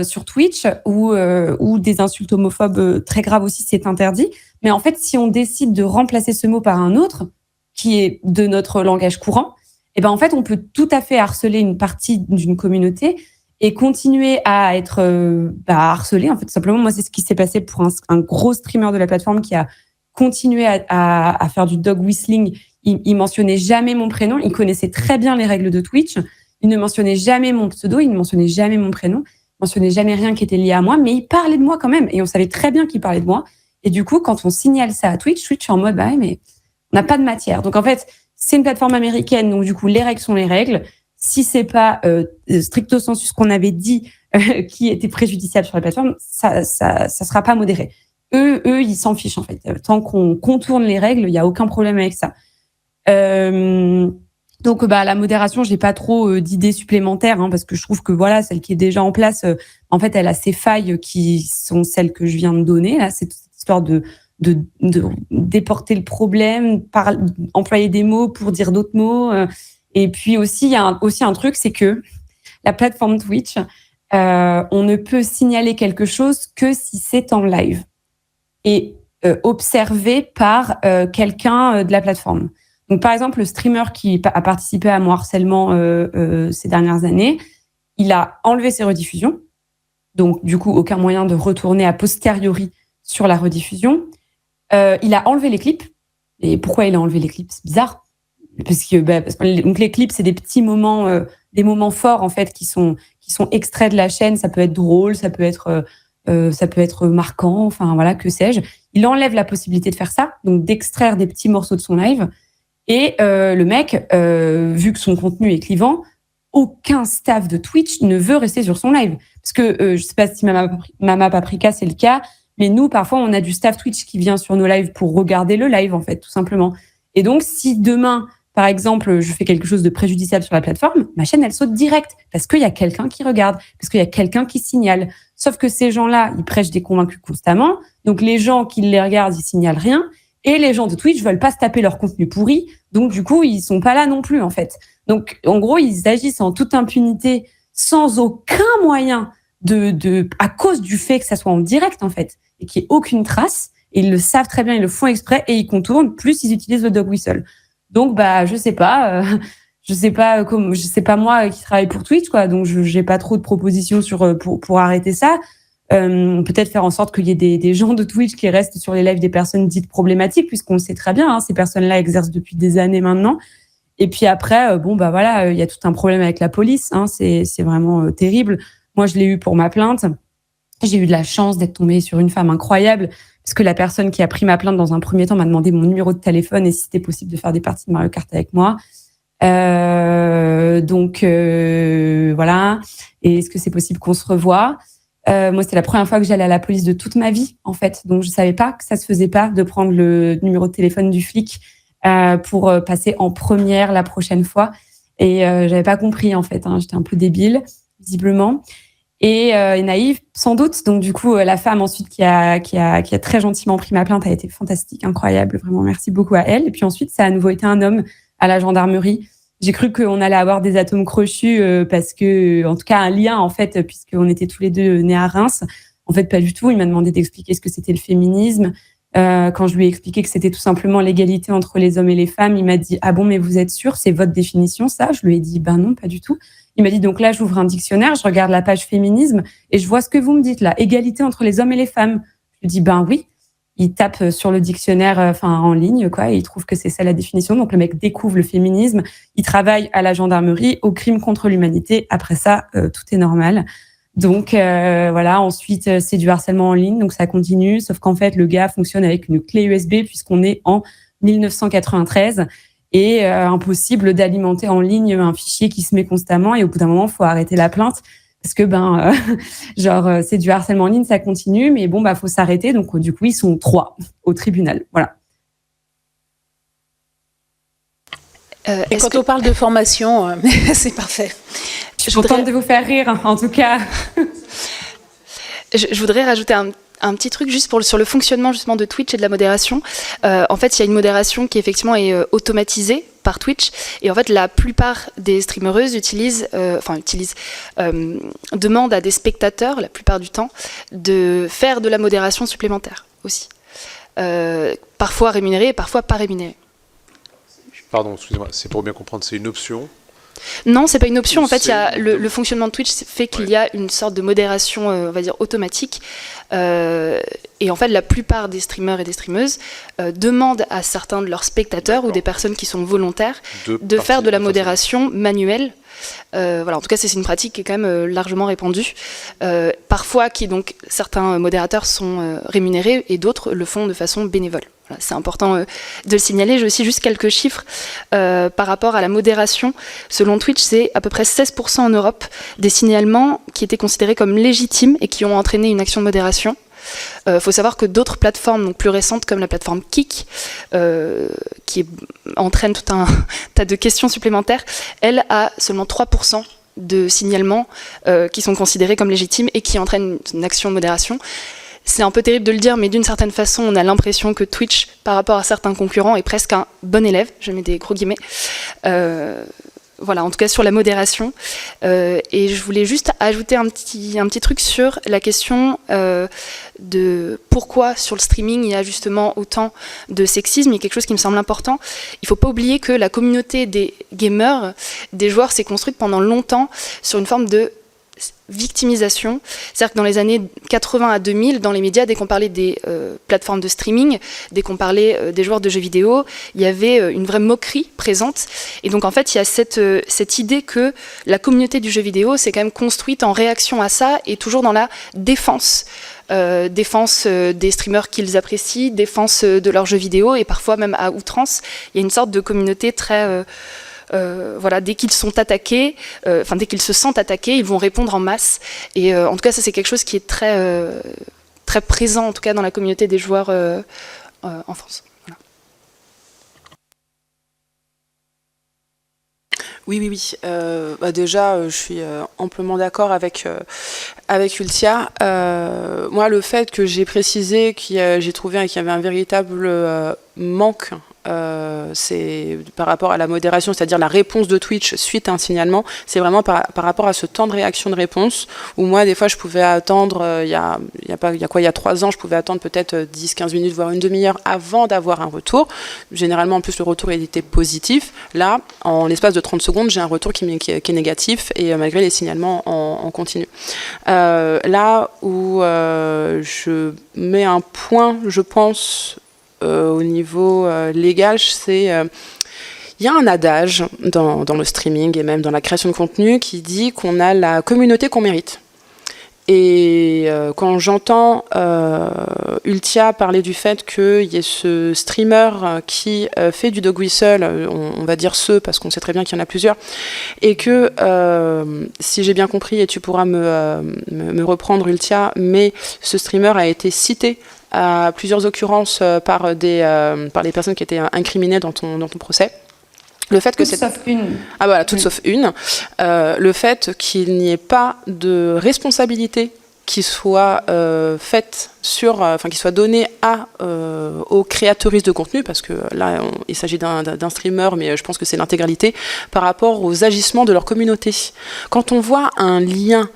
sur Twitch, ou des insultes homophobes très graves aussi, c'est interdit. Mais en fait, si on décide de remplacer ce mot par un autre, qui est de notre langage courant, eh ben en fait, on peut tout à fait harceler une partie d'une communauté et continuer à être harcelé. En fait, tout simplement, moi, c'est ce qui s'est passé pour un gros streamer de la plateforme qui a continué à faire du dog whistling. Il mentionnait jamais mon prénom. Il connaissait très bien les règles de Twitch. Il ne mentionnait jamais mon pseudo. Il ne mentionnait jamais mon prénom. Il mentionnait jamais rien qui était lié à moi. Mais il parlait de moi quand même. Et on savait très bien qu'il parlait de moi. Et du coup, quand on signale ça à Twitch est en mode, bah ouais, mais on n'a pas de matière. Donc en fait, c'est une plateforme américaine. Donc du coup, les règles sont les règles. Si c'est pas stricto sensu ce qu'on avait dit qui était préjudiciable sur la plateforme, ça sera pas modéré. Eux, ils s'en fichent en fait. Tant qu'on contourne les règles, il y a aucun problème avec ça. Donc, la modération, j'ai pas trop d'idées supplémentaires, parce que je trouve que voilà, celle qui est déjà en place, en fait, elle a ses failles qui sont celles que je viens de donner. Là, c'est cette histoire de déporter le problème, employer des mots pour dire d'autres mots. Et puis aussi, il y a aussi un truc, c'est que la plateforme Twitch, on ne peut signaler quelque chose que si c'est en live et observé par quelqu'un de la plateforme. Donc, par exemple, le streamer qui a participé à mon harcèlement ces dernières années, il a enlevé ses rediffusions. Donc, du coup, aucun moyen de retourner a posteriori sur la rediffusion. Il a enlevé les clips. Et pourquoi il a enlevé les clips? C'est bizarre. Parce que donc les clips, c'est des petits moments, des moments forts, en fait, qui sont extraits de la chaîne. Ça peut être drôle, ça peut être marquant, enfin, voilà, que sais-je. Il enlève la possibilité de faire ça, donc d'extraire des petits morceaux de son live. Et le mec, vu que son contenu est clivant, aucun staff de Twitch ne veut rester sur son live. Parce que je sais pas si Mama Paprika, c'est le cas, mais nous, parfois, on a du staff Twitch qui vient sur nos lives pour regarder le live, en fait, tout simplement. Et donc, si demain, par exemple, je fais quelque chose de préjudiciable sur la plateforme, ma chaîne, elle saute direct parce qu'il y a quelqu'un qui regarde, parce qu'il y a quelqu'un qui signale. Sauf que ces gens-là, ils prêchent des convaincus constamment. Donc, les gens qui les regardent, ils signalent rien. Et les gens de Twitch veulent pas se taper leur contenu pourri. Donc, du coup, ils sont pas là non plus, en fait. Donc, en gros, ils agissent en toute impunité, sans aucun moyen à cause du fait que ça soit en direct, en fait, et qu'il n'y ait aucune trace. Et ils le savent très bien, ils le font exprès et ils contournent. Plus, ils utilisent le dog whistle. Donc, je sais pas moi qui travaille pour Twitch, quoi. Donc, j'ai pas trop de propositions pour arrêter ça. Peut-être faire en sorte qu'il y ait des gens de Twitch qui restent sur les lives des personnes dites problématiques, puisqu'on le sait très bien, ces personnes-là exercent depuis des années maintenant. Et puis après, il y a tout un problème avec la police, c'est vraiment terrible. Moi, je l'ai eu pour ma plainte. J'ai eu de la chance d'être tombée sur une femme incroyable, parce que la personne qui a pris ma plainte dans un premier temps m'a demandé mon numéro de téléphone et si c'était possible de faire des parties de Mario Kart avec moi. Voilà. Et est-ce que c'est possible qu'on se revoie? Moi, c'était la première fois que j'allais à la police de toute ma vie, en fait. Donc, je savais pas que ça se faisait pas de prendre le numéro de téléphone du flic pour passer en première la prochaine fois. Et j'avais pas compris, en fait. J'étais un peu débile, visiblement. Et naïve, sans doute. Donc, du coup, la femme ensuite qui a très gentiment pris ma plainte a été fantastique, incroyable. Vraiment, merci beaucoup à elle. Et puis ensuite, ça a à nouveau été un homme à la gendarmerie. J'ai cru qu'on allait avoir des atomes crochus parce que, en tout cas, un lien, en fait, puisqu'on était tous les deux nés à Reims. En fait, pas du tout. Il m'a demandé d'expliquer ce que c'était le féminisme. Quand je lui ai expliqué que c'était tout simplement l'égalité entre les hommes et les femmes, il m'a dit « Ah bon, mais vous êtes sûr, c'est votre définition, ça ?» Je lui ai dit « Ben non, pas du tout. » Il m'a dit « Donc là, j'ouvre un dictionnaire, je regarde la page féminisme et je vois ce que vous me dites là, égalité entre les hommes et les femmes. » Je lui dis « Ben oui. » Il tape sur le dictionnaire, en ligne, quoi, et il trouve que c'est ça la définition. Donc le mec découvre le féminisme, il travaille à la gendarmerie, au crime contre l'humanité. Après ça, tout est normal. Donc voilà. Ensuite, c'est du harcèlement en ligne, donc ça continue. Sauf qu'en fait, le gars fonctionne avec une clé USB puisqu'on est en 1993 et impossible d'alimenter en ligne un fichier qui se met constamment. Et au bout d'un moment, faut arrêter la plainte. Parce que c'est du harcèlement en ligne, ça continue, mais faut s'arrêter. Donc du coup, ils sont 3 au tribunal. Voilà. Et quand on parle de formation, c'est parfait. Je suis contente de vous faire rire, en tout cas. Je voudrais rajouter un petit truc juste sur le fonctionnement justement de Twitch et de la modération. En fait, il y a une modération qui effectivement est automatisée par Twitch, et en fait la plupart des streamereuses demandent à des spectateurs la plupart du temps de faire de la modération supplémentaire aussi, parfois rémunérée et parfois pas rémunérée. Pardon, excusez-moi, c'est pour bien comprendre, c'est une option? Non, c'est pas une option. En fait, il y a le fonctionnement de Twitch fait qu'il y a une sorte de modération, on va dire, automatique. Et en fait, la plupart des streamers et des streameuses demandent à certains de leurs spectateurs ou des personnes qui sont volontaires de faire de la modération manuelle. Voilà, en tout cas, c'est une pratique qui est quand même largement répandue. Parfois, certains modérateurs sont rémunérés et d'autres le font de façon bénévole. Voilà, c'est important de le signaler. J'ai aussi juste quelques chiffres par rapport à la modération. Selon Twitch, c'est à peu près 16% en Europe des signalements qui étaient considérés comme légitimes et qui ont entraîné une action de modération. Faut savoir que d'autres plateformes, donc plus récentes, comme la plateforme Kik, qui entraîne tout un tas de questions supplémentaires, elle a seulement 3% de signalements qui sont considérés comme légitimes et qui entraînent une action de modération. C'est un peu terrible de le dire, mais d'une certaine façon, on a l'impression que Twitch, par rapport à certains concurrents, est presque un bon élève. Je mets des gros guillemets. Voilà, en tout cas sur la modération. Et je voulais juste ajouter un petit truc sur la question de pourquoi sur le streaming il y a justement autant de sexisme. Il y a quelque chose qui me semble important. Il ne faut pas oublier que la communauté des gamers, des joueurs, s'est construite pendant longtemps sur une forme de victimisation. C'est-à-dire que dans les années 80 à 2000, dans les médias, dès qu'on parlait des plateformes de streaming, dès qu'on parlait des joueurs de jeux vidéo, il y avait une vraie moquerie présente. Et donc en fait, il y a cette idée que la communauté du jeu vidéo s'est quand même construite en réaction à ça et toujours dans la défense. Défense des streamers qu'ils apprécient, défense de leurs jeux vidéo et parfois même à outrance. Il y a une sorte de communauté très... voilà, dès qu'ils sont attaqués, dès qu'ils se sentent attaqués, ils vont répondre en masse. Et en tout cas, ça c'est quelque chose qui est très présent, en tout cas dans la communauté des joueurs en France. Voilà. Oui. Déjà, je suis amplement d'accord avec Ultia. Moi, le fait que j'ai précisé j'ai trouvé qu'il y avait un véritable manque, c'est par rapport à la modération, c'est-à-dire la réponse de Twitch suite à un signalement, c'est vraiment par rapport à ce temps de réaction de réponse, où moi, des fois, je pouvais attendre, il y a 3 ans, je pouvais attendre peut-être 10-15 minutes, voire une demi-heure avant d'avoir un retour. Généralement, en plus, le retour était positif. Là, en l'espace de 30 secondes, j'ai un retour qui est négatif, et malgré les signalements en continu. Là où je mets un point, je pense, au niveau légal, c'est il y a un adage dans le streaming et même dans la création de contenu qui dit qu'on a la communauté qu'on mérite. Et quand j'entends Ultia parler du fait qu'il y ait ce streamer qui fait du dog whistle, on va dire parce qu'on sait très bien qu'il y en a plusieurs, et que, si j'ai bien compris, et tu pourras me reprendre Ultia, mais ce streamer a été cité à plusieurs occurrences par les personnes qui étaient incriminées dans ton procès. Le fait que sauf une. Ah voilà, toutes sauf une. Le fait qu'il n'y ait pas de responsabilité qui soit faite qui soit donnée aux créateuristes de contenu, parce que là, il s'agit d'un streamer, mais je pense que c'est l'intégralité, par rapport aux agissements de leur communauté. Quand on voit un lien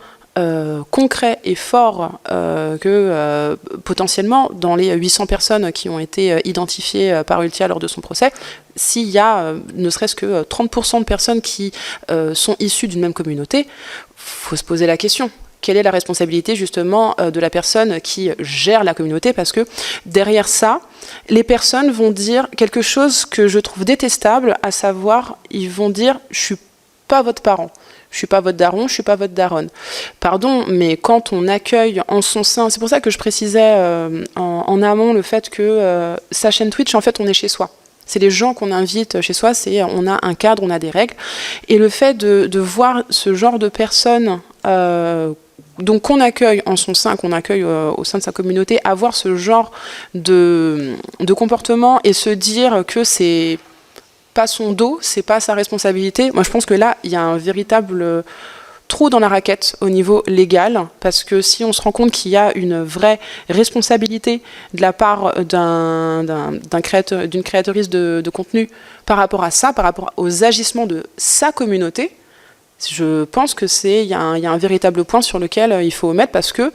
concret et fort que potentiellement dans les 800 personnes qui ont été identifiées par Ultia lors de son procès, s'il y a ne serait-ce que 30% de personnes qui sont issues d'une même communauté, faut se poser la question. Quelle est la responsabilité justement de la personne qui gère la communauté? Parce que derrière ça, les personnes vont dire quelque chose que je trouve détestable, à savoir, ils vont dire « je suis pas votre parent ». Je suis pas votre daron, je suis pas votre daronne. Pardon, mais quand on accueille en son sein, c'est pour ça que je précisais en amont le fait que sa chaîne Twitch, en fait, on est chez soi. C'est les gens qu'on invite chez soi, on a un cadre, on a des règles. Et le fait de voir ce genre de personnes donc qu'on accueille en son sein, qu'on accueille au sein de sa communauté, avoir ce genre de comportement et se dire que c'est pas son dos, c'est pas sa responsabilité. Moi, je pense que là, il y a un véritable trou dans la raquette au niveau légal, parce que si on se rend compte qu'il y a une vraie responsabilité de la part d'une créatrice de contenu par rapport à ça, par rapport aux agissements de sa communauté, je pense que il y a un véritable point sur lequel il faut mettre, parce que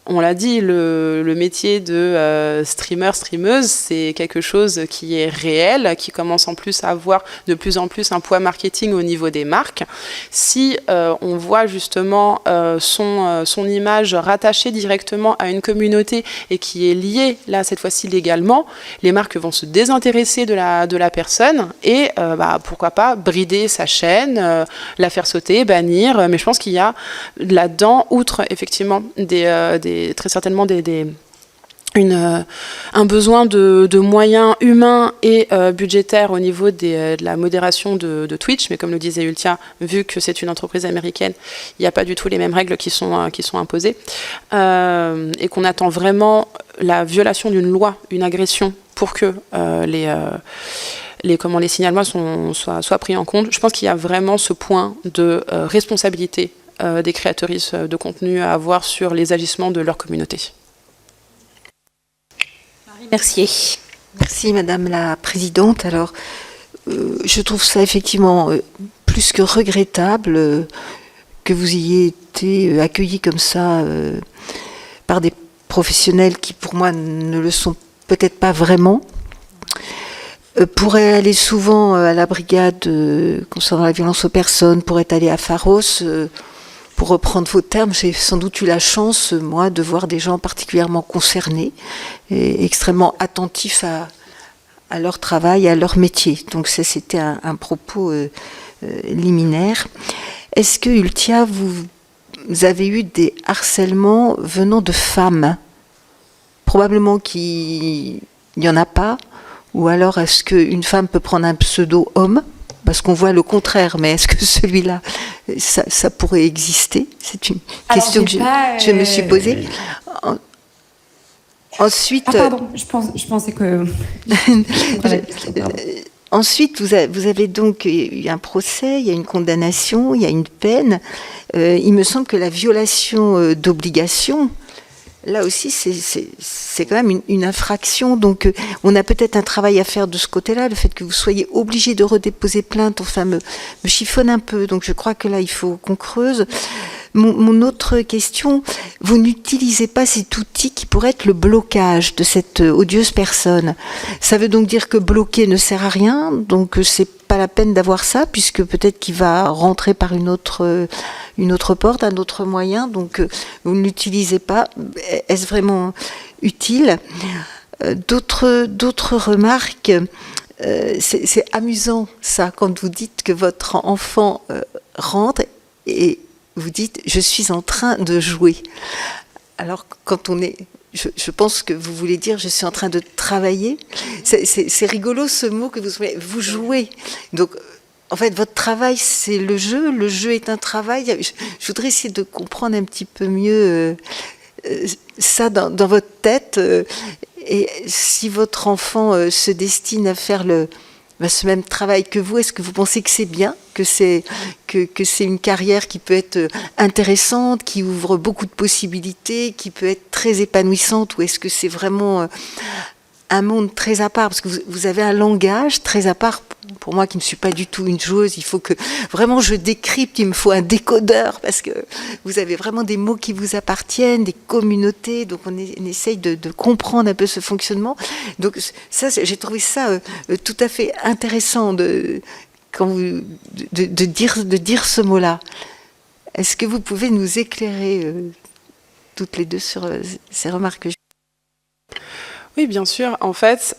on l'a dit, le métier de streamer, streameuse, c'est quelque chose qui est réel, qui commence en plus à avoir de plus en plus un poids marketing au niveau des marques. Si on voit justement son image rattachée directement à une communauté et qui est liée, là, cette fois-ci légalement, les marques vont se désintéresser de la personne et pourquoi pas brider sa chaîne, la faire sauter, bannir. Mais je pense qu'il y a là-dedans, outre effectivement très certainement des un besoin de moyens humains et budgétaires au niveau de la modération de Twitch, mais comme le disait Ultia, vu que c'est une entreprise américaine, il n'y a pas du tout les mêmes règles qui sont imposées, et qu'on attend vraiment la violation d'une loi, une agression, pour que les signalements soient pris en compte. Je pense qu'il y a vraiment ce point de responsabilité des créatrices de contenu à avoir sur les agissements de leur communauté. Merci. Merci Madame la Présidente. Alors, je trouve ça effectivement plus que regrettable que vous ayez été accueillis comme ça par des professionnels qui pour moi ne le sont peut-être pas vraiment. Pourrait aller souvent à la brigade concernant la violence aux personnes, pourrait aller à Pharos. Pour reprendre vos termes, j'ai sans doute eu la chance, moi, de voir des gens particulièrement concernés et extrêmement attentifs à leur travail, à leur métier. Donc ça, c'était un propos liminaire. Est-ce que, Ultia, vous avez eu des harcèlements venant de femmes? Probablement qu'il n'y en a pas. Ou alors, est-ce qu'une femme peut prendre un pseudo homme? Parce qu'on voit le contraire, mais est-ce que celui-là, ça pourrait exister? C'est une question que je me suis posée. Ensuite, pardon, je pensais que... Ensuite, vous avez donc eu un procès, il y a une condamnation, il y a une peine. Il me semble que la violation d'obligation, là aussi, c'est quand même une infraction. Donc, on a peut-être un travail à faire de ce côté-là. Le fait que vous soyez obligé de redéposer plainte, enfin, me chiffonne un peu. Donc, je crois que là, il faut qu'on creuse. Mon autre question, vous n'utilisez pas cet outil qui pourrait être le blocage de cette odieuse personne. Ça veut donc dire que bloquer ne sert à rien, donc c'est pas la peine d'avoir ça, puisque peut-être qu'il va rentrer par une autre porte, un autre moyen, donc vous ne l'utilisez pas. Est-ce vraiment utile? D'autres remarques, c'est amusant ça, quand vous dites que votre enfant rentre et vous dites « je suis en train de jouer ». Alors, quand on est... Je pense que vous voulez dire « je suis en train de travailler ». C'est rigolo ce mot que vous jouez. Donc, en fait, votre travail, c'est le jeu est un travail. Je voudrais essayer de comprendre un petit peu mieux ça dans votre tête. Et si votre enfant se destine à faire ce même travail que vous, est-ce que vous pensez que c'est bien, que c'est une carrière qui peut être intéressante, qui ouvre beaucoup de possibilités, qui peut être très épanouissante, ou est-ce que c'est vraiment un monde très à part? Parce que vous avez un langage très à part. Pour moi qui ne suis pas du tout une joueuse, il faut que vraiment je décrypte, il me faut un décodeur, parce que vous avez vraiment des mots qui vous appartiennent, des communautés, donc on essaye de comprendre un peu ce fonctionnement. Donc ça, j'ai trouvé ça tout à fait intéressant de dire ce mot-là. Est-ce que vous pouvez nous éclairer toutes les deux sur ces remarques que Oui, bien sûr. En fait,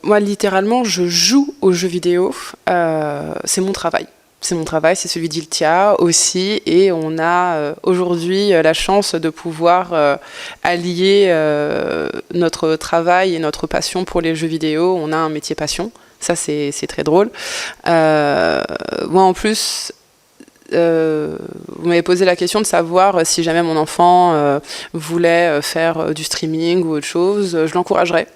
moi, littéralement, je joue aux jeux vidéo. C'est mon travail. C'est mon travail, c'est celui d'Ultia aussi. Et on a aujourd'hui la chance de pouvoir allier notre travail et notre passion pour les jeux vidéo. On a un métier passion. Ça, c'est très drôle. Moi, en plus... vous m'avez posé la question de savoir si jamais mon enfant voulait faire du streaming ou autre chose, je l'encouragerais.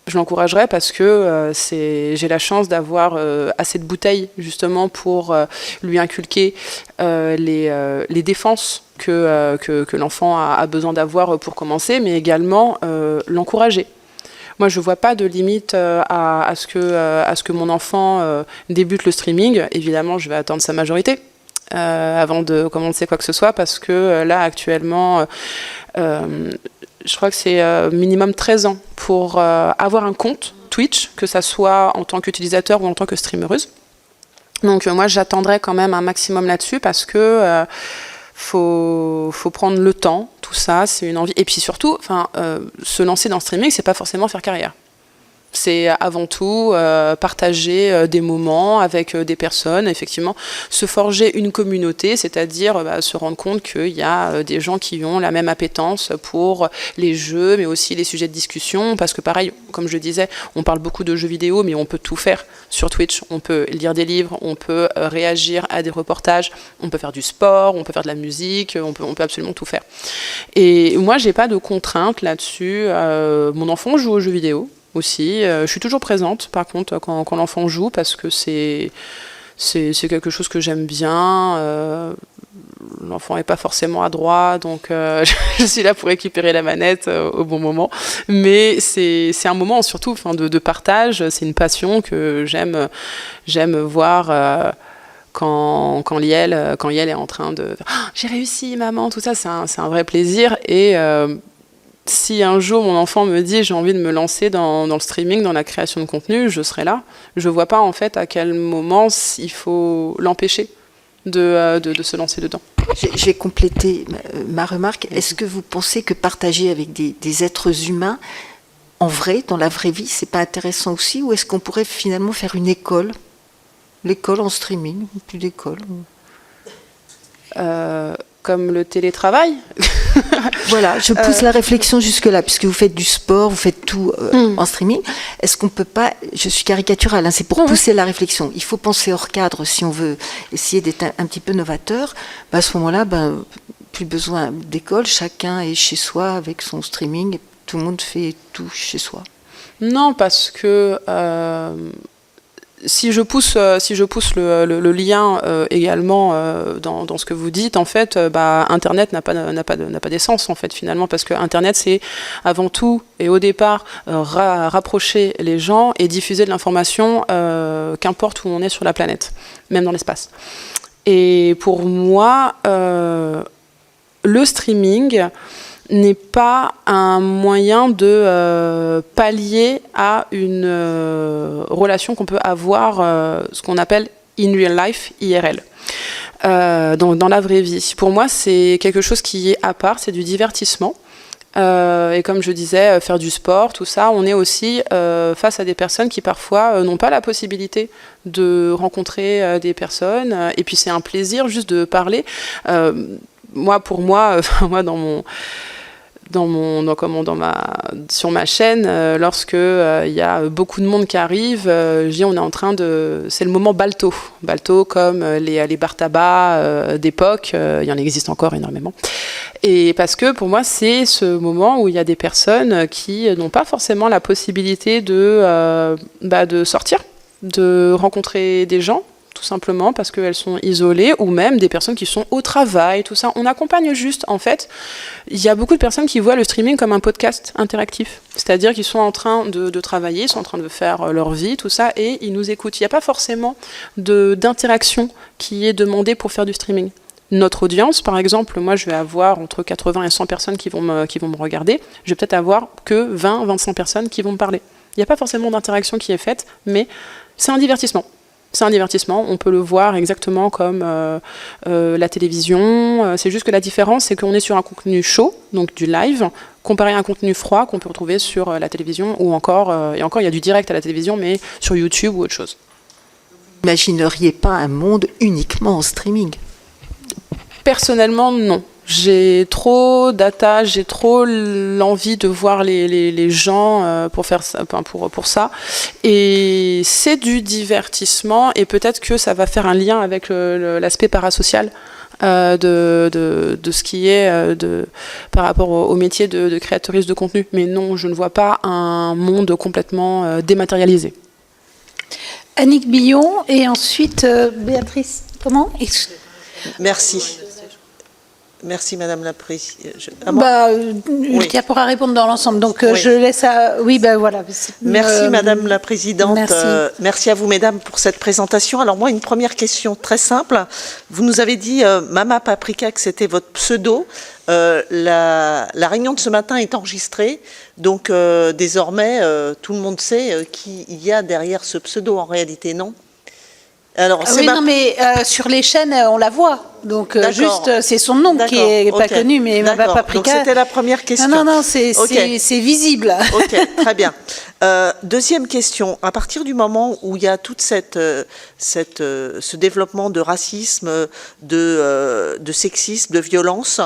Je l'encouragerais parce que j'ai la chance d'avoir assez de bouteilles justement pour lui inculquer les défenses que l'enfant a besoin d'avoir pour commencer, mais également l'encourager. Moi, je ne vois pas de limite à ce que mon enfant débute le streaming. Évidemment, je vais attendre sa majorité. Avant de commencer quoi que ce soit, parce que là actuellement je crois que c'est minimum 13 ans pour avoir un compte Twitch, que ça soit en tant qu'utilisateur ou en tant que streameuse. Donc moi j'attendrai quand même un maximum là-dessus, parce que faut prendre le temps, tout ça, c'est une envie. Et puis surtout, se lancer dans le streaming, c'est pas forcément faire carrière. C'est avant tout partager des moments avec des personnes, effectivement, se forger une communauté, c'est-à-dire se rendre compte qu'il y a des gens qui ont la même appétence pour les jeux, mais aussi les sujets de discussion, parce que pareil, comme je disais, on parle beaucoup de jeux vidéo, mais on peut tout faire sur Twitch. On peut lire des livres, on peut réagir à des reportages, on peut faire du sport, on peut faire de la musique, on peut absolument tout faire. Et moi, j'ai pas de contraintes là-dessus. Mon enfant joue aux jeux vidéo aussi. Je suis toujours présente, par contre, quand l'enfant joue, parce que c'est quelque chose que j'aime bien. L'enfant n'est pas forcément adroit, donc je suis là pour récupérer la manette au bon moment. Mais c'est un moment surtout de partage, c'est une passion que j'aime voir quand Liel est en train de « Oh, j'ai réussi, maman !» Tout ça, c'est un vrai plaisir. Et si un jour mon enfant me dit j'ai envie de me lancer dans le streaming, dans la création de contenu, je serai là. Je ne vois pas en fait à quel moment il faut l'empêcher de se lancer dedans. Je vais compléter ma remarque. Est-ce que vous pensez que partager avec des êtres humains, en vrai, dans la vraie vie, c'est pas intéressant aussi? Ou est-ce qu'on pourrait finalement faire une école? L'école en streaming, plus d'école. Comme le télétravail. Voilà, je pousse la réflexion jusque-là, puisque vous faites du sport, vous faites tout en streaming. Est-ce qu'on peut pas, je suis caricaturale, hein, c'est pour pousser la réflexion. Il faut penser hors cadre si on veut essayer d'être un petit peu novateur. À ce moment-là, plus besoin d'école, chacun est chez soi avec son streaming, et tout le monde fait tout chez soi. Non, parce que si je pousse le lien également dans ce que vous dites, en fait, Internet n'a pas d'essence en fait finalement, parce que Internet c'est avant tout et au départ rapprocher les gens et diffuser de l'information, qu'importe où on est sur la planète, même dans l'espace. Et pour moi, le streaming n'est pas un moyen de pallier à une relation qu'on peut avoir, ce qu'on appelle in real life, IRL, dans la vraie vie. Pour moi, c'est quelque chose qui est à part, c'est du divertissement. Et comme je disais, faire du sport, tout ça, on est aussi face à des personnes qui parfois n'ont pas la possibilité de rencontrer des personnes. Et puis c'est un plaisir juste de parler. Pour moi, sur ma chaîne, lorsque il y a beaucoup de monde qui arrive, c'est le moment balto comme les bar tabac d'époque, il y en existe encore énormément. Et parce que pour moi, c'est ce moment où il y a des personnes qui n'ont pas forcément la possibilité de sortir, de rencontrer des gens, tout simplement parce qu'elles sont isolées, ou même des personnes qui sont au travail, tout ça. On accompagne juste, en fait, il y a beaucoup de personnes qui voient le streaming comme un podcast interactif. C'est-à-dire qu'ils sont en train de travailler, ils sont en train de faire leur vie, tout ça, et ils nous écoutent. Il n'y a pas forcément d'interaction qui est demandée pour faire du streaming. Notre audience, par exemple, moi je vais avoir entre 80 et 100 personnes qui vont me regarder, je vais peut-être avoir que 20, 25 personnes qui vont me parler. Il n'y a pas forcément d'interaction qui est faite, mais c'est un divertissement. C'est un divertissement, on peut le voir exactement comme la télévision. C'est juste que la différence, c'est qu'on est sur un contenu chaud, donc du live, comparé à un contenu froid qu'on peut retrouver sur la télévision, ou encore, il y a du direct à la télévision, mais sur YouTube ou autre chose. Vous n'imagineriez pas un monde uniquement en streaming? Personnellement, non. J'ai trop d'attaches, j'ai trop l'envie de voir les gens pour faire ça, pour ça. Et c'est du divertissement, et peut-être que ça va faire un lien avec l'aspect parasocial de ce qui est par rapport au métier de créatrice de contenu. Mais non, je ne vois pas un monde complètement dématérialisé. Annick Billon et ensuite Béatrice. Comment? Merci. Merci Madame la Présidente. Ultia pourra répondre dans l'ensemble, donc oui. Je laisse à... Oui, voilà. Merci Madame la Présidente. Merci. Merci à vous Mesdames pour cette présentation. Alors moi, une première question très simple. Vous nous avez dit, Mama Paprika, que c'était votre pseudo. La réunion de ce matin est enregistrée, donc désormais, tout le monde sait qui il y a derrière ce pseudo en réalité, non? Alors, mais sur les chaînes, on la voit. Donc, D'accord. juste, c'est son nom qui est pas ok. connu, mais Mama D'accord. Donc, Paprika. c'était la première question. Non, c'est Ok. c'est visible. Ok, très bien. Deuxième question. À partir du moment où il y a toute ce développement de racisme, de sexisme, de violence,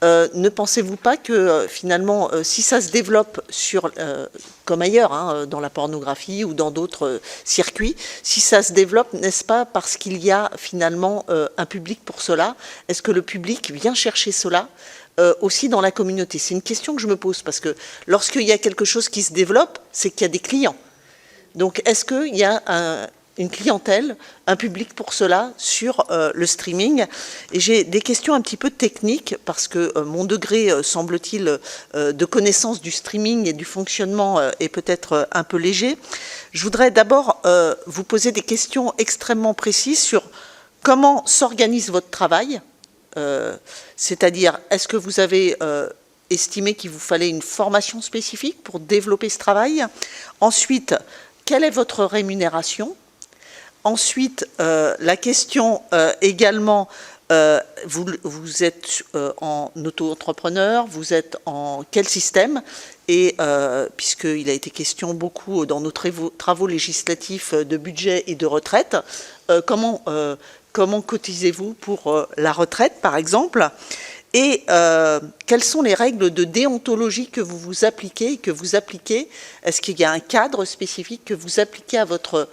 ne pensez-vous pas que finalement, si ça se développe comme ailleurs, hein, dans la pornographie ou dans d'autres circuits, si ça se développe, n'est-ce pas parce qu'il y a finalement un public pour cela? Est-ce que le public vient chercher cela aussi dans la communauté? C'est une question que je me pose, parce que lorsqu'il y a quelque chose qui se développe, c'est qu'il y a des clients. Donc, est-ce qu'il y a une clientèle, un public pour cela sur le streaming? Et j'ai des questions un petit peu techniques, parce que mon degré, semble-t-il, de connaissance du streaming et du fonctionnement est peut-être un peu léger. Je voudrais d'abord vous poser des questions extrêmement précises sur comment s'organise votre travail. C'est-à-dire, est-ce que vous avez estimé qu'il vous fallait une formation spécifique pour développer ce travail? Ensuite, quelle est votre rémunération? Ensuite, la question également, vous êtes en auto-entrepreneur, vous êtes en quel système? Et puisqu'il a été question beaucoup dans nos travaux législatifs de budget et de retraite, comment cotisez-vous pour la retraite, par exemple? Et quelles sont les règles de déontologie que vous vous appliquez, Est-ce qu'il y a un cadre spécifique que vous appliquez à votre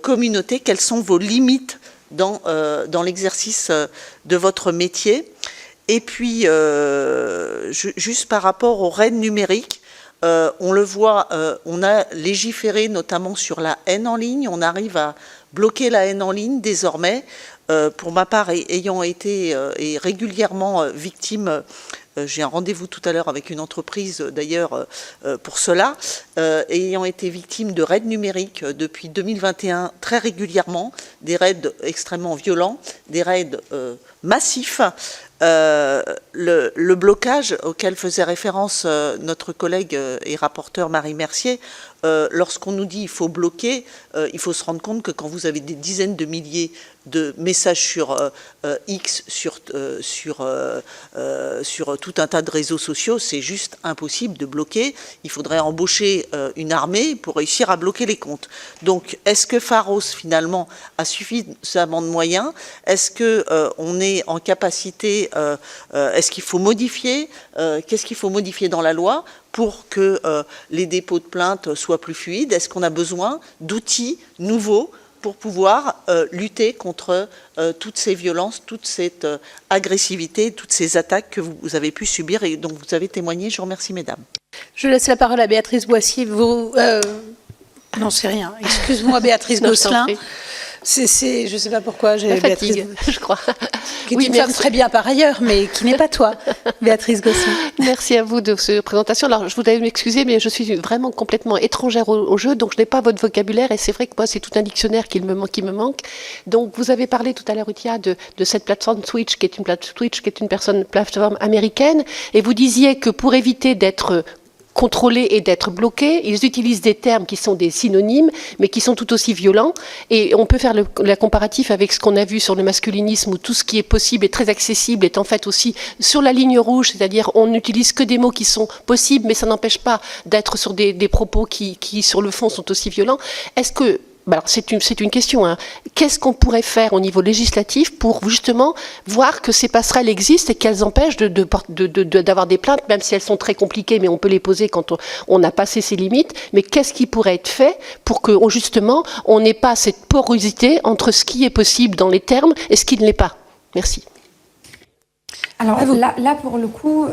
communauté? Quelles sont vos limites dans l'exercice de votre métier? Et puis, juste par rapport aux raids numériques, on le voit, on a légiféré notamment sur la haine en ligne, on arrive à bloquer la haine en ligne désormais. Pour ma part, ayant été et régulièrement victime, j'ai un rendez-vous tout à l'heure avec une entreprise d'ailleurs pour cela, ayant été victime de raids numériques depuis 2021 très régulièrement, des raids extrêmement violents, des raids massifs. Le blocage auquel faisait référence notre collègue et rapporteur Marie Mercier, lorsqu'on nous dit il faut bloquer, il faut se rendre compte que quand vous avez des dizaines de milliers de messages sur X, sur tout un tas de réseaux sociaux, c'est juste impossible de bloquer. Il faudrait embaucher une armée pour réussir à bloquer les comptes. Donc, est-ce que Pharos, finalement, a suffisamment de moyens? Est-ce qu'on est en capacité, est-ce qu'il faut modifier? Qu'est-ce qu'il faut modifier dans la loi pour que les dépôts de plainte soient plus fluides? Est-ce qu'on a besoin d'outils nouveaux pour pouvoir lutter contre toutes ces violences, toute cette agressivité, toutes ces attaques que vous avez pu subir et dont vous avez témoigné? Je vous remercie, mesdames. Je laisse la parole à Béatrice Boissier. Non, c'est rien. Excuse-moi, Béatrice Gosselin. Je ne sais pas pourquoi j'ai Béatrice, je crois. Qui est une femme très bien par ailleurs, mais qui n'est pas toi, Béatrice Gosselin. Merci à vous de cette présentation. Alors, je voudrais m'excuser, mais je suis vraiment complètement étrangère au jeu, donc je n'ai pas votre vocabulaire, et c'est vrai que moi, c'est tout un dictionnaire qui me manque. Donc, vous avez parlé tout à l'heure, Utia, de cette plateforme Twitch, qui est une plateforme américaine, et vous disiez que pour éviter d'être contrôlés et d'être bloqués, ils utilisent des termes qui sont des synonymes, mais qui sont tout aussi violents. Et on peut faire la comparatif avec ce qu'on a vu sur le masculinisme, où tout ce qui est possible et très accessible est en fait aussi sur la ligne rouge, c'est-à-dire on n'utilise que des mots qui sont possibles, mais ça n'empêche pas d'être sur des propos qui, sur le fond, sont aussi violents. Est-ce que alors c'est une question. Hein. Qu'est-ce qu'on pourrait faire au niveau législatif pour justement voir que ces passerelles existent et qu'elles empêchent d'avoir des plaintes, même si elles sont très compliquées, mais on peut les poser quand on a passé ses limites. Mais qu'est-ce qui pourrait être fait pour que justement on n'ait pas cette porosité entre ce qui est possible dans les termes et ce qui ne l'est pas? Merci. Alors là pour le coup,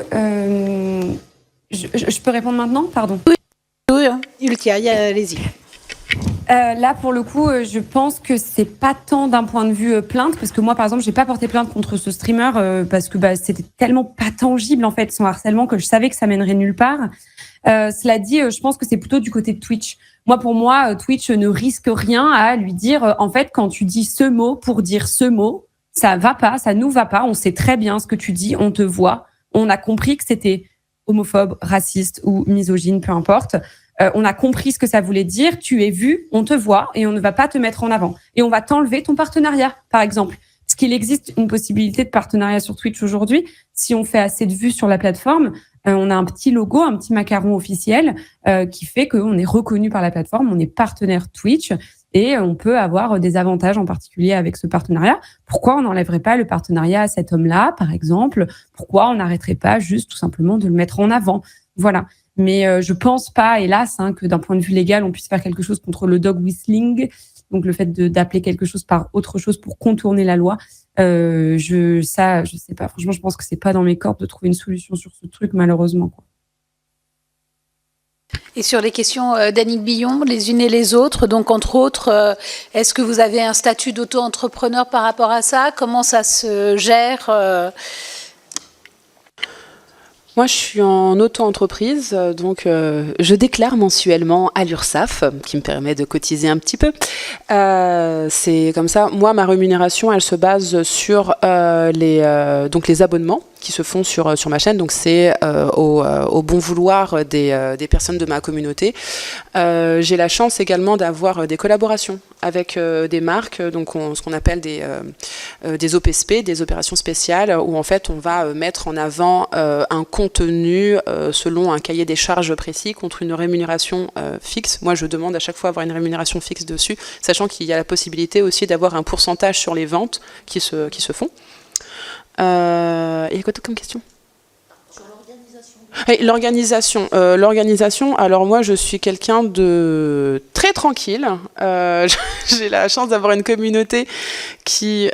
je peux répondre maintenant, pardon. Oui, Ultia, allez-y. Là, pour le coup, je pense que c'est pas tant d'un point de vue plainte, parce que moi, par exemple, j'ai pas porté plainte contre ce streamer parce que c'était tellement pas tangible en fait son harcèlement que je savais que ça mènerait nulle part. Cela dit, je pense que c'est plutôt du côté de Twitch. Pour moi, Twitch ne risque rien à lui dire. En fait, quand tu dis ce mot pour dire ce mot, ça va pas, ça nous va pas. On sait très bien ce que tu dis, on te voit, on a compris que c'était homophobe, raciste ou misogyne, peu importe. On a compris ce que ça voulait dire, tu es vu, on te voit et on ne va pas te mettre en avant. Et on va t'enlever ton partenariat, par exemple. Parce qu'il existe une possibilité de partenariat sur Twitch aujourd'hui. Si on fait assez de vues sur la plateforme, on a un petit logo, un petit macaron officiel qui fait qu'on est reconnu par la plateforme, on est partenaire Twitch et on peut avoir des avantages en particulier avec ce partenariat. Pourquoi on n'enlèverait pas le partenariat à cet homme-là, par exemple? Pourquoi on n'arrêterait pas juste tout simplement de le mettre en avant? Voilà. Mais je pense pas, hélas, que d'un point de vue légal, on puisse faire quelque chose contre le dog whistling, donc le fait d'appeler quelque chose par autre chose pour contourner la loi. Je sais pas. Franchement, je pense que c'est pas dans mes cordes de trouver une solution sur ce truc, malheureusement, quoi. Et sur les questions d'Annick Billon, les unes et les autres, donc entre autres, est-ce que vous avez un statut d'auto-entrepreneur par rapport à ça? Comment ça se gère Moi, je suis en auto-entreprise, donc je déclare mensuellement à l'URSSAF, qui me permet de cotiser un petit peu. C'est comme ça. Moi, ma rémunération, elle se base sur donc les abonnements qui se font sur ma chaîne. Donc, c'est au bon vouloir des personnes de ma communauté. J'ai la chance également d'avoir des collaborations avec des marques, donc ce qu'on appelle des OPSP, des opérations spéciales, où en fait on va mettre en avant un contenu selon un cahier des charges précis contre une rémunération fixe. Moi, je demande à chaque fois avoir une rémunération fixe dessus, sachant qu'il y a la possibilité aussi d'avoir un pourcentage sur les ventes qui se font. Il y a quoi comme question ? Et l'organisation, alors moi je suis quelqu'un de très tranquille. J'ai la chance d'avoir une communauté qui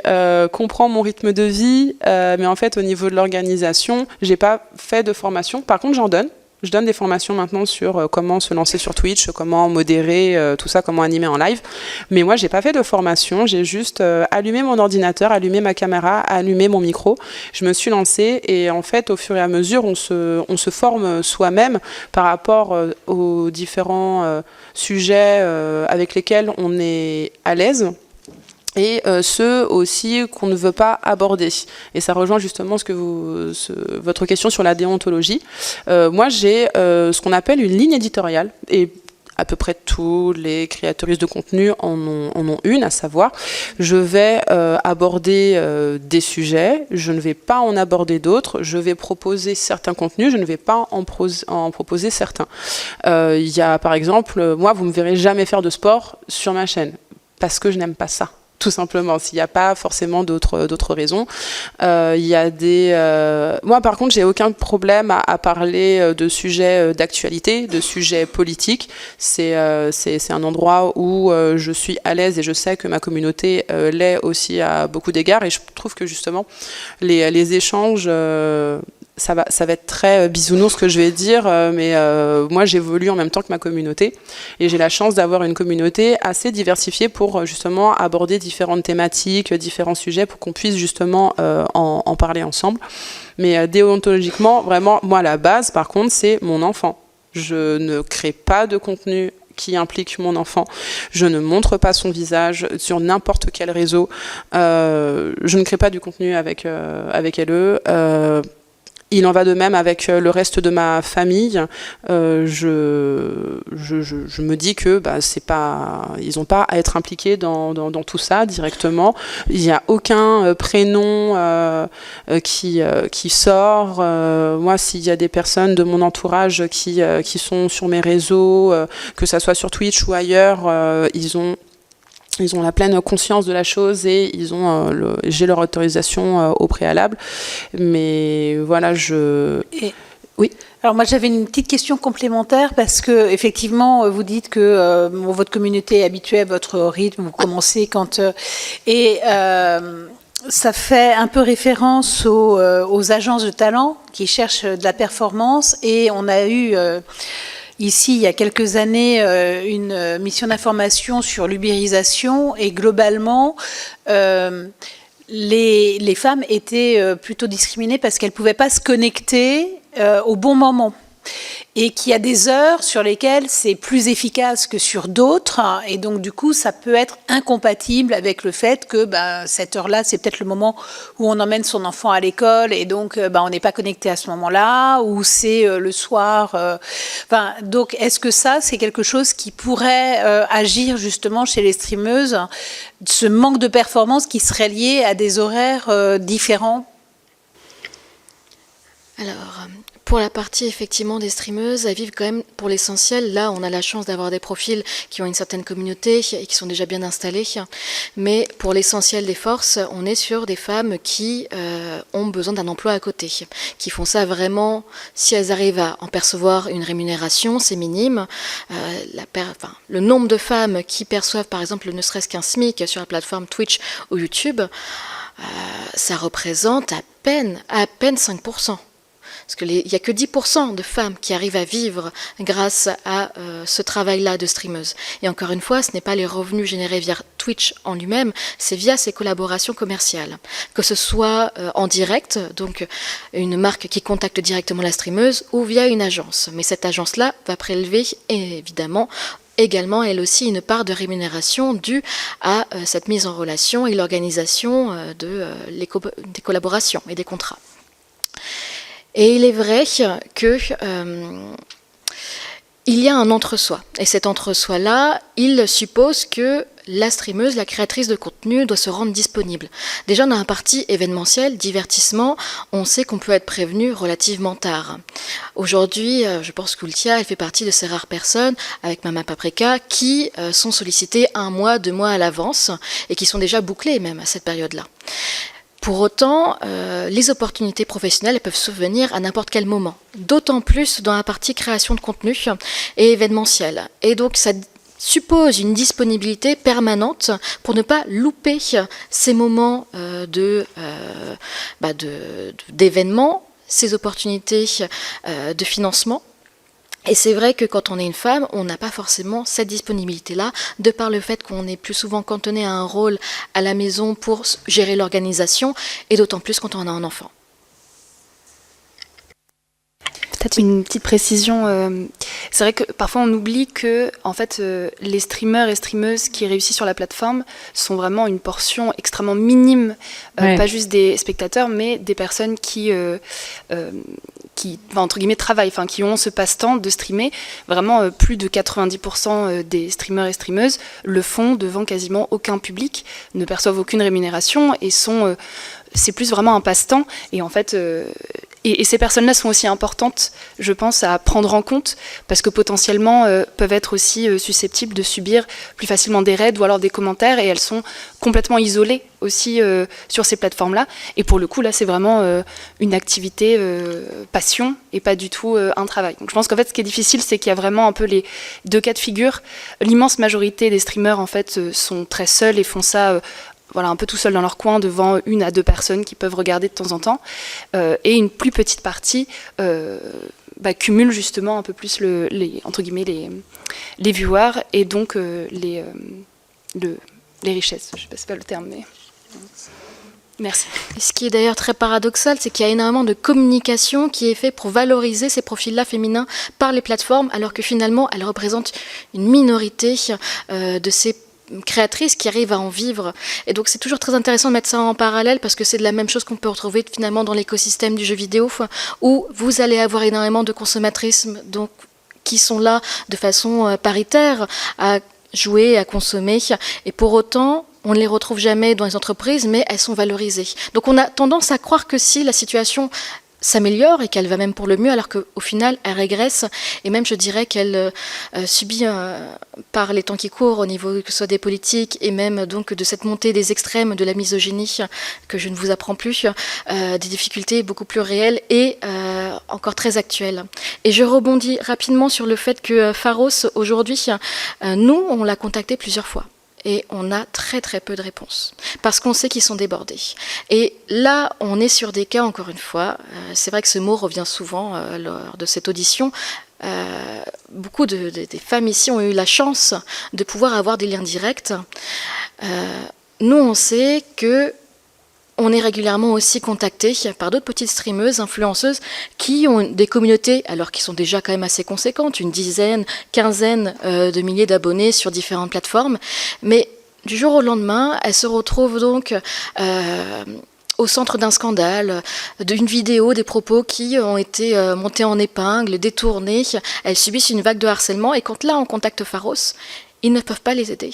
comprend mon rythme de vie, mais en fait au niveau de l'organisation, j'ai pas fait de formation. Par contre, j'en donne. Je donne des formations maintenant sur comment se lancer sur Twitch, comment modérer, tout ça, comment animer en live. Mais moi, j'ai pas fait de formation. J'ai juste allumé mon ordinateur, allumé ma caméra, allumé mon micro. Je me suis lancée et en fait, au fur et à mesure, on se forme soi-même par rapport aux différents sujets avec lesquels on est à l'aise. Et ceux aussi qu'on ne veut pas aborder. Et ça rejoint justement votre question sur la déontologie. Moi, j'ai ce qu'on appelle une ligne éditoriale, et à peu près tous les créatrices de contenu en ont une, à savoir, je vais aborder des sujets, je ne vais pas en aborder d'autres, je vais proposer certains contenus, je ne vais pas en proposer certains. Il y a par exemple, moi, vous ne me verrez jamais faire de sport sur ma chaîne, parce que je n'aime pas ça. Tout simplement, s'il n'y a pas forcément d'autres raisons. Il y a moi, par contre, j'ai aucun problème à parler de sujets d'actualité, de sujets politiques. C'est un endroit où je suis à l'aise et je sais que ma communauté l'est aussi à beaucoup d'égards. Et je trouve que justement, les échanges... Ça va être très bisounours ce que je vais dire, mais moi j'évolue en même temps que ma communauté et j'ai la chance d'avoir une communauté assez diversifiée pour justement aborder différentes thématiques, différents sujets pour qu'on puisse justement en parler ensemble. Mais déontologiquement, vraiment, moi la base par contre c'est mon enfant. Je ne crée pas de contenu qui implique mon enfant. Je ne montre pas son visage sur n'importe quel réseau. Je ne crée pas du contenu avec elle. Il en va de même avec le reste de ma famille. Je me dis que ils n'ont pas à être impliqués dans tout ça directement. Il n'y a aucun prénom qui sort. Moi, s'il y a des personnes de mon entourage qui sont sur mes réseaux, que ça soit sur Twitch ou ailleurs, ils ont la pleine conscience de la chose et j'ai leur autorisation au préalable. Mais voilà, oui. Alors moi j'avais une petite question complémentaire parce que effectivement vous dites que votre communauté est habituée à votre rythme, vous commencez quand ça fait un peu référence aux agences de talent qui cherchent de la performance et on a eu ici, il y a quelques années, une mission d'information sur l'ubérisation et globalement, les femmes étaient plutôt discriminées parce qu'elles ne pouvaient pas se connecter au bon moment. et qu'il y a des heures sur lesquelles c'est plus efficace que sur d'autres, et donc du coup ça peut être incompatible avec le fait que cette heure-là c'est peut-être le moment où on emmène son enfant à l'école et donc on n'est pas connecté à ce moment-là, ou c'est le soir. Donc est-ce que ça c'est quelque chose qui pourrait agir justement chez les streameuses, ce manque de performance qui serait lié à des horaires différents? Alors, pour la partie effectivement des streameuses, elles vivent quand même pour l'essentiel. Là, on a la chance d'avoir des profils qui ont une certaine communauté et qui sont déjà bien installés. Mais pour l'essentiel des forces, on est sur des femmes qui ont besoin d'un emploi à côté, qui font ça vraiment, si elles arrivent à en percevoir une rémunération, c'est minime. Le nombre de femmes qui perçoivent par exemple ne serait-ce qu'un SMIC sur la plateforme Twitch ou YouTube, ça représente à peine 5%. Parce qu'il n'y a que 10% de femmes qui arrivent à vivre grâce à ce travail-là de streameuse. Et encore une fois, ce n'est pas les revenus générés via Twitch en lui-même, c'est via ses collaborations commerciales. Que ce soit en direct, donc une marque qui contacte directement la streameuse, ou via une agence. Mais cette agence-là va prélever évidemment également, elle aussi, une part de rémunération due à cette mise en relation et l'organisation des collaborations et des contrats. Et il est vrai que il y a un entre-soi. Et cet entre-soi-là, il suppose que la streameuse, la créatrice de contenu, doit se rendre disponible. Déjà, dans la partie événementielle, divertissement, on sait qu'on peut être prévenu relativement tard. Aujourd'hui, je pense qu'Ultia, elle fait partie de ces rares personnes, avec Mama Paprika, qui sont sollicitées 1 mois, 2 mois à l'avance, et qui sont déjà bouclées même à cette période-là. Pour autant, les opportunités professionnelles elles peuvent survenir à n'importe quel moment, d'autant plus dans la partie création de contenu et événementiel. Et donc, ça suppose une disponibilité permanente pour ne pas louper ces moments d'événements, ces opportunités de financement. Et c'est vrai que quand on est une femme, on n'a pas forcément cette disponibilité-là, de par le fait qu'on est plus souvent cantonné à un rôle à la maison pour gérer l'organisation, et d'autant plus quand on a un enfant. Peut-être une petite précision. C'est vrai que parfois on oublie que en fait, les streamers et streameuses qui réussissent sur la plateforme sont vraiment une portion extrêmement minime, pas juste des spectateurs, mais des personnes qui entre guillemets travaillent, qui ont ce passe-temps de streamer. Vraiment, plus de 90% des streamers et streameuses le font devant quasiment aucun public, ne perçoivent aucune rémunération et c'est plus vraiment un passe-temps. Et en fait, et ces personnes-là sont aussi importantes, je pense, à prendre en compte, parce que potentiellement peuvent être aussi susceptibles de subir plus facilement des raids ou alors des commentaires, et elles sont complètement isolées aussi sur ces plateformes-là. Et pour le coup, là, c'est vraiment une activité passion et pas du tout un travail. Donc je pense qu'en fait, ce qui est difficile, c'est qu'il y a vraiment un peu les 2 cas de figure. L'immense majorité des streamers, en fait, sont très seuls et font ça un peu tout seul dans leur coin devant 1 à 2 personnes qui peuvent regarder de temps en temps. Et une plus petite partie cumule justement un peu plus les viewers et donc les richesses. Je ne sais pas si c'est pas le terme, mais... Merci. Et ce qui est d'ailleurs très paradoxal, c'est qu'il y a énormément de communication qui est faite pour valoriser ces profils-là féminins par les plateformes, alors que finalement, elles représentent une minorité de ces créatrices qui arrivent à en vivre. Et donc c'est toujours très intéressant de mettre ça en parallèle, parce que c'est de la même chose qu'on peut retrouver finalement dans l'écosystème du jeu vidéo, où vous allez avoir énormément de consommatrices donc, qui sont là de façon paritaire à jouer, à consommer, et pour autant on ne les retrouve jamais dans les entreprises, mais elles sont valorisées. Donc on a tendance à croire que si la situation s'améliore et qu'elle va même pour le mieux, alors qu'au final elle régresse, et même je dirais qu'elle subit par les temps qui courent au niveau que ce soit des politiques et même donc de cette montée des extrêmes de la misogynie que je ne vous apprends plus, des difficultés beaucoup plus réelles et encore très actuelles. Et je rebondis rapidement sur le fait que Pharos aujourd'hui, nous on l'a contacté plusieurs fois. Et on a très très peu de réponses, parce qu'on sait qu'ils sont débordés. Et là, on est sur des cas, encore une fois, c'est vrai que ce mot revient souvent lors de cette audition, beaucoup des femmes ici ont eu la chance de pouvoir avoir des liens directs. Nous, on sait que on est régulièrement aussi contacté par d'autres petites streameuses, influenceuses, qui ont des communautés, alors qui sont déjà quand même assez conséquentes, une dizaine, quinzaine de milliers d'abonnés sur différentes plateformes, mais du jour au lendemain, elles se retrouvent donc au centre d'un scandale, d'une vidéo, des propos qui ont été montés en épingle, détournés. Elles subissent une vague de harcèlement et quand là on contacte Pharos, ils ne peuvent pas les aider.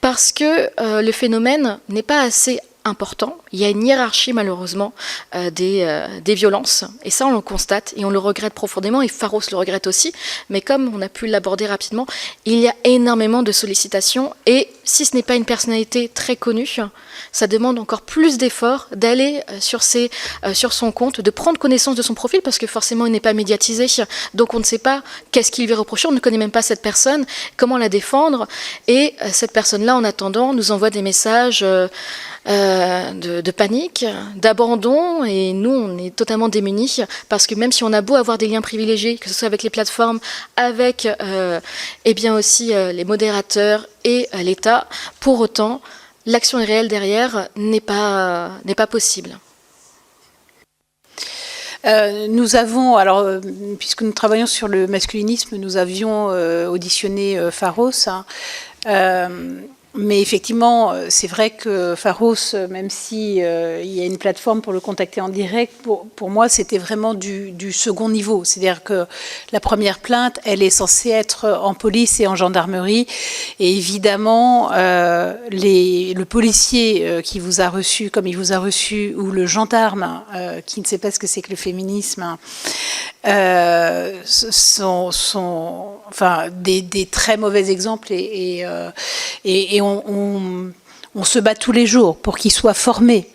Parce que le phénomène n'est pas assez important. Il y a une hiérarchie malheureusement des violences et ça on le constate et on le regrette profondément et Pharos le regrette aussi, mais comme on a pu l'aborder rapidement, il y a énormément de sollicitations et si ce n'est pas une personnalité très connue, ça demande encore plus d'efforts d'aller sur son compte, de prendre connaissance de son profil parce que forcément il n'est pas médiatisé, donc on ne sait pas qu'est-ce qu'il lui est reproché, on ne connaît même pas cette personne, comment la défendre et cette personne-là en attendant nous envoie des messages de panique, d'abandon et nous on est totalement démunis parce que même si on a beau avoir des liens privilégiés, que ce soit avec les plateformes, avec et bien aussi les modérateurs et l'État, pour autant l'action réelle derrière n'est pas possible. Nous avons, alors, puisque nous travaillons sur le masculinisme, nous avions auditionné Pharos. Mais effectivement, c'est vrai que Pharos, même si il y a une plateforme pour le contacter en direct, pour moi, c'était vraiment du second niveau. C'est-à-dire que la première plainte, elle est censée être en police et en gendarmerie. Et évidemment, le policier qui vous a reçu, comme il vous a reçu, ou le gendarme qui ne sait pas ce que c'est que le féminisme, sont enfin des très mauvais exemples et on se bat tous les jours pour qu'ils soient formés.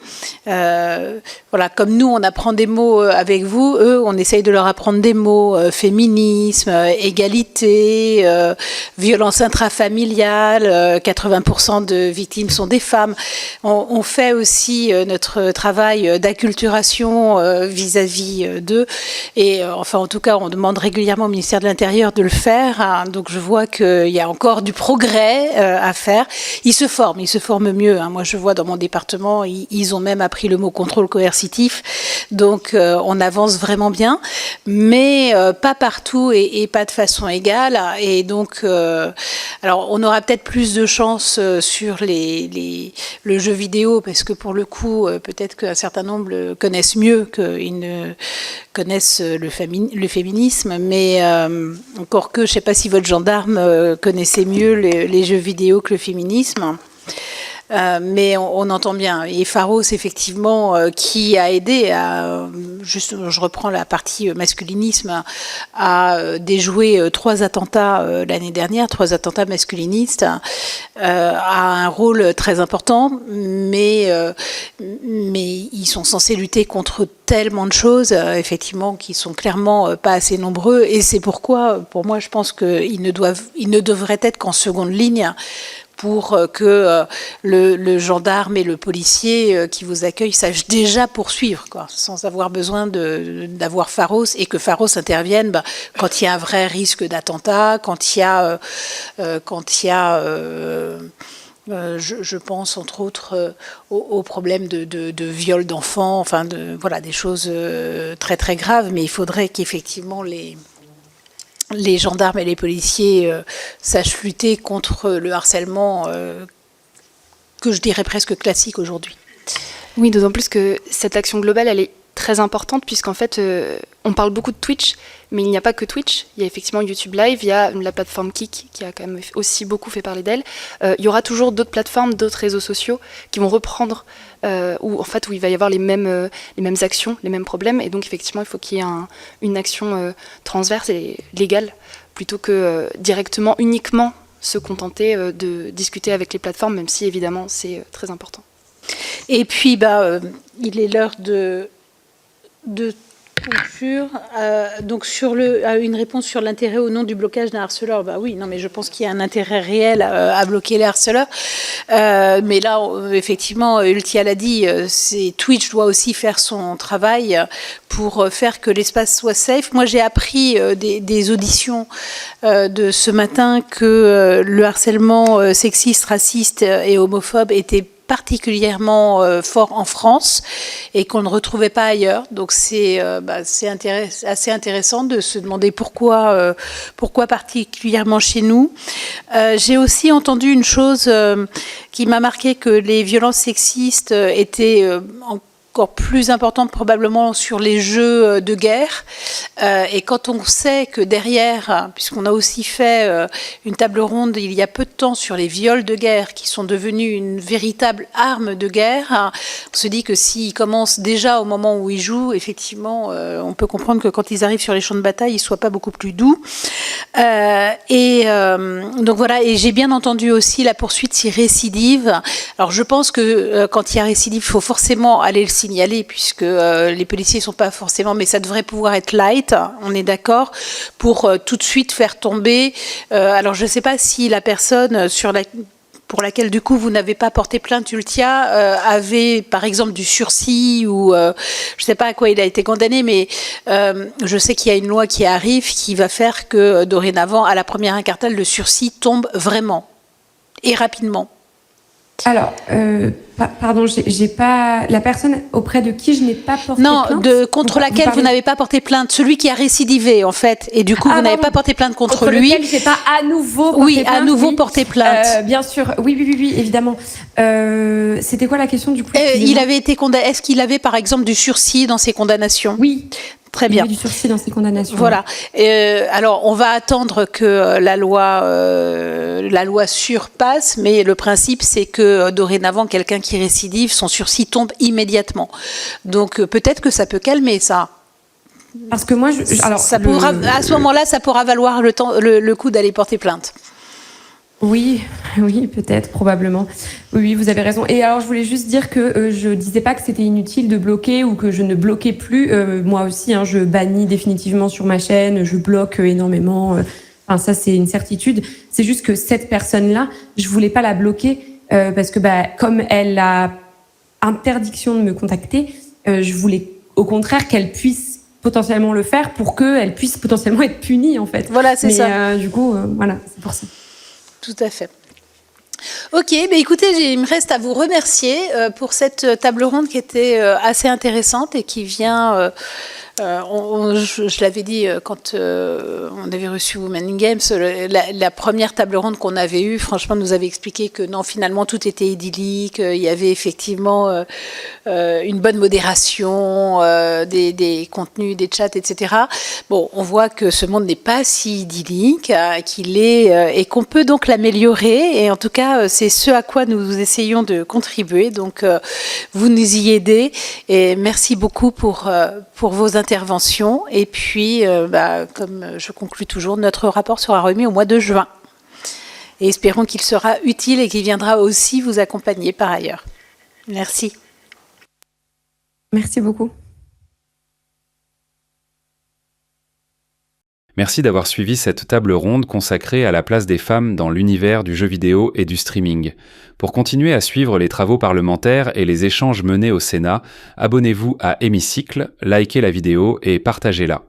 Voilà, comme nous, on apprend des mots avec vous, eux, on essaye de leur apprendre des mots, féminisme, égalité, violence intrafamiliale, 80% de victimes sont des femmes. On fait aussi notre travail d'acculturation vis-à-vis d'eux. Et enfin, en tout cas, on demande régulièrement au ministère de l'Intérieur de le faire. Hein, donc, je vois qu'il y a encore du progrès à faire. Ils se forment mieux. Hein. Moi, je vois dans mon département, ils ont même appris le mot contrôle coercitif. Donc, on avance vraiment bien, mais pas partout et pas de façon égale. Et donc, alors, on aura peut-être plus de chance sur le jeu vidéo, parce que pour le coup, peut-être qu'un certain nombre le connaissent mieux qu'ils ne connaissent le féminisme, mais encore que, je ne sais pas si votre gendarme connaissait mieux les jeux vidéo que le féminisme. Mais on entend bien. Et Pharos, effectivement, qui a aidé à, juste, je reprends la partie masculinisme, à déjouer 3 attentats l'année dernière, 3 attentats masculinistes, a un rôle très important, mais ils sont censés lutter contre tellement de choses, effectivement, qui sont clairement pas assez nombreux. Et c'est pourquoi, pour moi, je pense qu'ils ne devraient être qu'en seconde ligne, pour que le gendarme et le policier qui vous accueille sachent déjà poursuivre, quoi, sans avoir besoin d'avoir Pharos, et que Pharos intervienne quand il y a un vrai risque d'attentat, quand il y a je pense entre autres au problème de viol d'enfants, enfin voilà, des choses très très graves, mais il faudrait qu'effectivement les gendarmes et les policiers sachent lutter contre le harcèlement que je dirais presque classique aujourd'hui. Oui, d'autant plus que cette action globale, elle est très importante, puisqu'en fait, on parle beaucoup de Twitch, mais il n'y a pas que Twitch. Il y a effectivement YouTube Live, il y a la plateforme Kik, qui a quand même aussi beaucoup fait parler d'elle. Il y aura toujours d'autres plateformes, d'autres réseaux sociaux qui vont reprendre, où il va y avoir les mêmes actions, les mêmes problèmes. Et donc, effectivement, il faut qu'il y ait une action transverse et légale, plutôt que directement, uniquement, se contenter de discuter avec les plateformes, même si, évidemment, c'est très important. Et puis, il est l'heure de conclure. Donc sur une réponse sur l'intérêt ou non du blocage d'un harceleur, oui, non, mais je pense qu'il y a un intérêt réel à bloquer les harceleurs. Mais là, effectivement, Ultia l'a dit, Twitch doit aussi faire son travail pour faire que l'espace soit safe. Moi, j'ai appris des auditions de ce matin que le harcèlement sexiste, raciste et homophobe était particulièrement fort en France et qu'on ne retrouvait pas ailleurs. Donc c'est assez intéressant de se demander pourquoi particulièrement chez nous. J'ai aussi entendu une chose qui m'a marqué, que les violences sexistes étaient encore plus importante probablement sur les jeux de guerre. Et quand on sait que derrière, puisqu'on a aussi fait une table ronde il y a peu de temps sur les viols de guerre qui sont devenus une véritable arme de guerre, on se dit que s'ils commencent déjà au moment où ils jouent, effectivement, on peut comprendre que quand ils arrivent sur les champs de bataille, ils ne soient pas beaucoup plus doux. Donc voilà, et j'ai bien entendu aussi la poursuite si récidive. Alors je pense que quand il y a récidive, il faut forcément aller le signaler, puisque les policiers ne sont pas forcément, mais ça devrait pouvoir être light, on est d'accord, pour tout de suite faire tomber. Alors je ne sais pas si la personne pour laquelle du coup vous n'avez pas porté plainte, Ultia, avait par exemple du sursis ou je ne sais pas à quoi il a été condamné, mais je sais qu'il y a une loi qui arrive qui va faire que dorénavant, à la première incartale, le sursis tombe vraiment et rapidement. Alors, pardon, j'ai pas la personne auprès de qui je n'ai pas porté plainte. Non, contre laquelle vous n'avez pas porté plainte, celui qui a récidivé en fait, et du coup vous n'avez pas porté plainte contre lui. Lequel j'ai pas à nouveau porté plainte. À nouveau porté plainte. Bien sûr, oui, évidemment. C'était quoi la question du coup? Il avait été condamné. Est-ce qu'il avait par exemple du sursis dans ses condamnations? Oui. Très bien. Il y a du sursis dans ses condamnations. Voilà. Alors, on va attendre que la loi surpasse, mais le principe, c'est que dorénavant, quelqu'un qui récidive, son sursis tombe immédiatement. Donc, peut-être que ça peut calmer ça. Parce que moi, à ce moment-là, ça pourra valoir le coup d'aller porter plainte. Oui, peut-être, probablement. Oui, vous avez raison. Et alors, je voulais juste dire que je disais pas que c'était inutile de bloquer ou que je ne bloquais plus. Moi aussi, je bannis définitivement sur ma chaîne, je bloque énormément. Enfin, ça, c'est une certitude. C'est juste que cette personne-là, je voulais pas la bloquer parce que, comme elle a interdiction de me contacter, je voulais au contraire qu'elle puisse potentiellement le faire pour qu'elle puisse potentiellement être punie, en fait. Voilà, c'est ça. Du coup, voilà, c'est pour ça. Tout à fait. Ok, écoutez, il me reste à vous remercier pour cette table ronde qui était assez intéressante et qui vient... je l'avais dit quand on avait reçu Women in Games, la première table ronde qu'on avait eue, franchement, nous avait expliqué que non, finalement, tout était idyllique, il y avait effectivement une bonne modération des contenus, des chats, etc. Bon, on voit que ce monde n'est pas si idyllique, qu'il est, et qu'on peut donc l'améliorer, et en tout cas, c'est ce à quoi nous essayons de contribuer, donc vous nous y aidez, et merci beaucoup pour vos interventions. Et puis, comme je conclus toujours, notre rapport sera remis au mois de juin. Et espérons qu'il sera utile et qu'il viendra aussi vous accompagner par ailleurs. Merci. Merci beaucoup. Merci d'avoir suivi cette table ronde consacrée à la place des femmes dans l'univers du jeu vidéo et du streaming. Pour continuer à suivre les travaux parlementaires et les échanges menés au Sénat, abonnez-vous à Hémicycle, likez la vidéo et partagez-la.